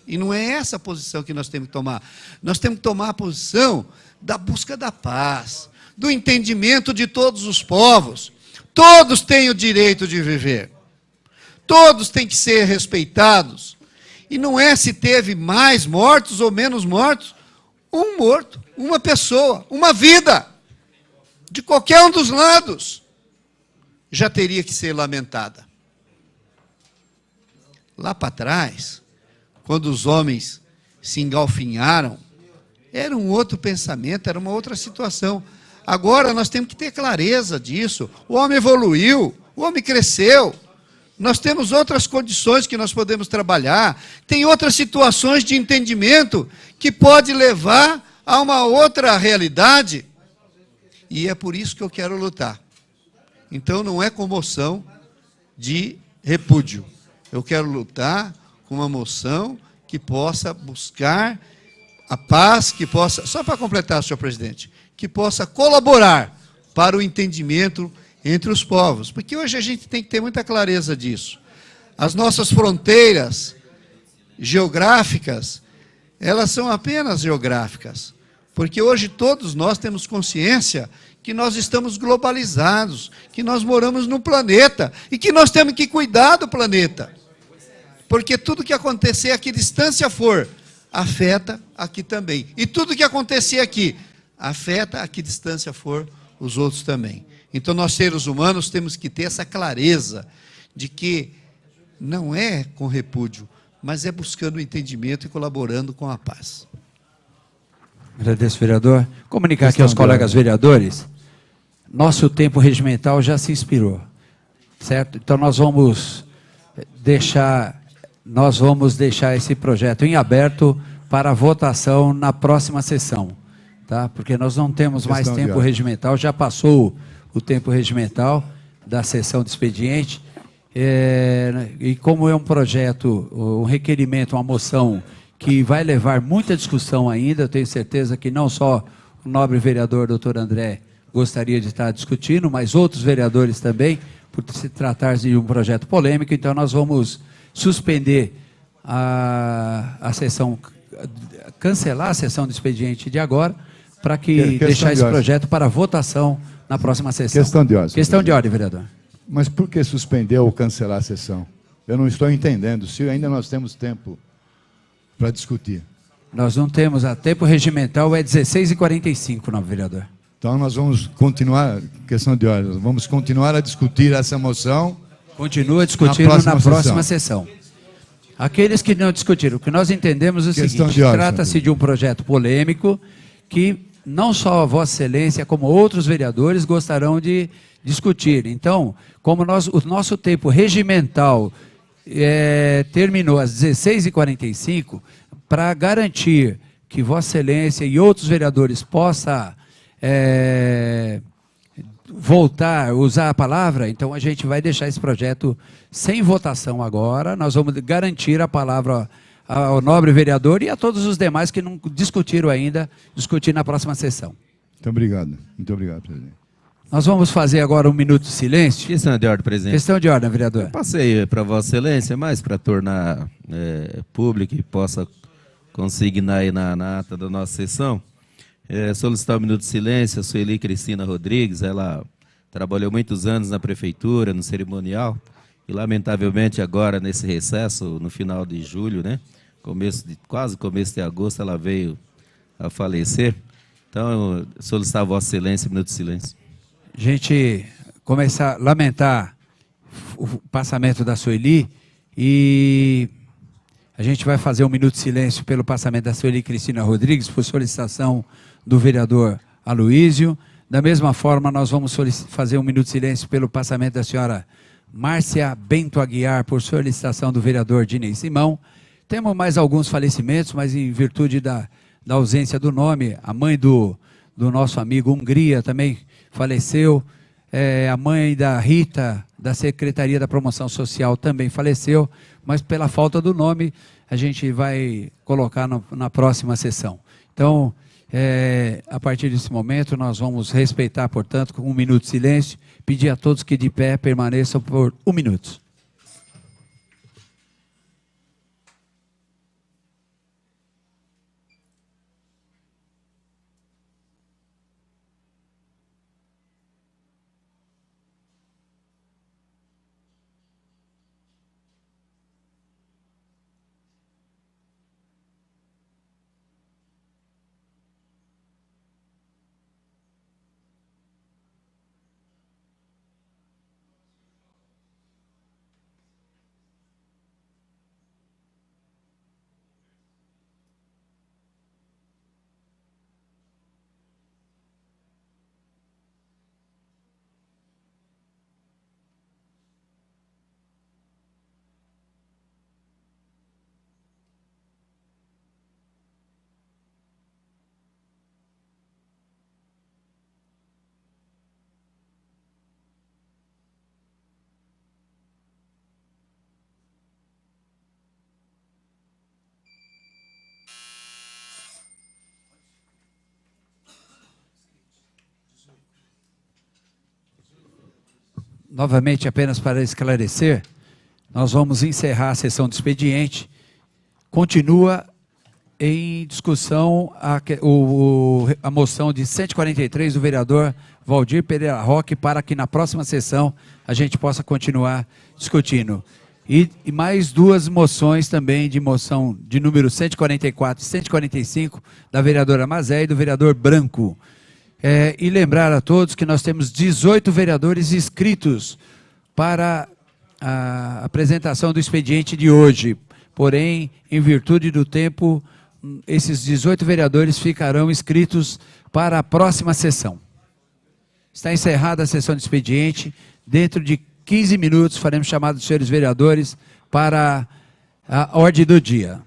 E não é essa a posição que nós temos que tomar. Nós temos que tomar a posição da busca da paz, do entendimento de todos os povos. Todos têm o direito de viver. Todos têm que ser respeitados. E não é se teve mais mortos ou menos mortos. Um morto, uma pessoa, uma vida, de qualquer um dos lados, já teria que ser lamentada. Lá para trás, quando os homens se engalfinharam, era um outro pensamento, era uma outra situação. Agora nós temos que ter clareza disso. O homem evoluiu, o homem cresceu. Nós temos outras condições que nós podemos trabalhar. Tem outras situações de entendimento que pode levar a uma outra realidade. E é por isso que eu quero lutar. Então não é com moção de repúdio. Eu quero lutar com uma moção que possa buscar a paz, que possa, só para completar, senhor presidente, que possa colaborar para o entendimento entre os povos. Porque hoje a gente tem que ter muita clareza disso. As nossas fronteiras geográficas, elas são apenas geográficas. Porque hoje todos nós temos consciência que nós estamos globalizados, que nós moramos num planeta e que nós temos que cuidar do planeta. Porque tudo que acontecer a que distância for, afeta aqui também. E tudo que acontecer aqui, afeta a que distância for os outros também. Então nós seres humanos temos que ter essa clareza de que não é com repúdio, mas é buscando o entendimento e colaborando com a paz. Agradeço, vereador. Comunicar aqui aos colegas vereadores, nosso tempo regimental já se expirou, certo? Então nós vamos deixar esse projeto em aberto para votação na próxima sessão. tá? Porque nós não temos mais Questão de tempo ordem. regimental, já passou o tempo regimental da sessão de expediente. E como é um projeto, um requerimento, uma moção que vai levar muita discussão ainda, eu tenho certeza que não só o nobre vereador doutor André gostaria de estar discutindo, mas outros vereadores também, por se tratar de um projeto polêmico. Então nós vamos suspender a sessão, cancelar a sessão de expediente de agora, para que deixar esse projeto para votação na próxima sessão. Questão de ordem. Questão de ordem, vereador. Mas por que suspender ou cancelar a sessão? Eu não estou entendendo, se ainda nós temos tempo para discutir. Nós não temos, a tempo regimental é 16h45, nobre vereador. Então nós vamos continuar, questão de ordem, vamos continuar a discutir essa moção. Continua discutindo na próxima sessão. Aqueles que não discutiram, o que nós entendemos é o seguinte: trata-se de um projeto polêmico que não só a Vossa Excelência, como outros vereadores gostarão de discutir. Então, como o nosso tempo regimental terminou às 16h45, para garantir que Vossa Excelência e outros vereadores possam voltar a usar a palavra, então a gente vai deixar esse projeto sem votação agora. Nós vamos garantir a palavra ao nobre vereador e a todos os demais que não discutiram ainda, discutir na próxima sessão. Muito obrigado, presidente. Nós vamos fazer agora um minuto de silêncio. Questão de ordem, presidente. Questão de ordem, vereador. Eu passei para Vossa Excelência, mas para tornar público e possa consignar aí na ata da nossa sessão, solicitar um minuto de silêncio a Sueli Cristina Rodrigues. Ela trabalhou muitos anos na prefeitura, no cerimonial, e lamentavelmente agora nesse recesso, no final de julho, né, quase começo de agosto, ela veio a falecer. Então, solicitar a Vossa Excelência um minuto de silêncio. A gente começar a lamentar o passamento da Sueli e a gente vai fazer um minuto de silêncio pelo passamento da Sueli Cristina Rodrigues, por solicitação do vereador Aloísio. Da mesma forma, nós vamos fazer um minuto de silêncio pelo passamento da senhora Márcia Bento Aguiar, por solicitação do vereador Dinei Simão. Temos mais alguns falecimentos, mas em virtude da ausência do nome, a mãe do nosso amigo Hungria também faleceu, a mãe da Rita, da Secretaria da Promoção Social, também faleceu, mas pela falta do nome, a gente vai colocar na próxima sessão. Então, a partir desse momento, nós vamos respeitar, portanto, com um minuto de silêncio, pedir a todos que de pé permaneçam por 1 minuto. Novamente, apenas para esclarecer, nós vamos encerrar a sessão de expediente. Continua em discussão a moção de 143 do vereador Valdir Pereira Roque, para que na próxima sessão a gente possa continuar discutindo. E mais 2 moções também, de moção de número 144 e 145, da vereadora Mazé e do vereador Branco. E lembrar a todos que nós temos 18 vereadores inscritos para a apresentação do expediente de hoje. Porém, em virtude do tempo, esses 18 vereadores ficarão inscritos para a próxima sessão. Está encerrada a sessão de expediente. Dentro de 15 minutos faremos chamada dos senhores vereadores para a ordem do dia.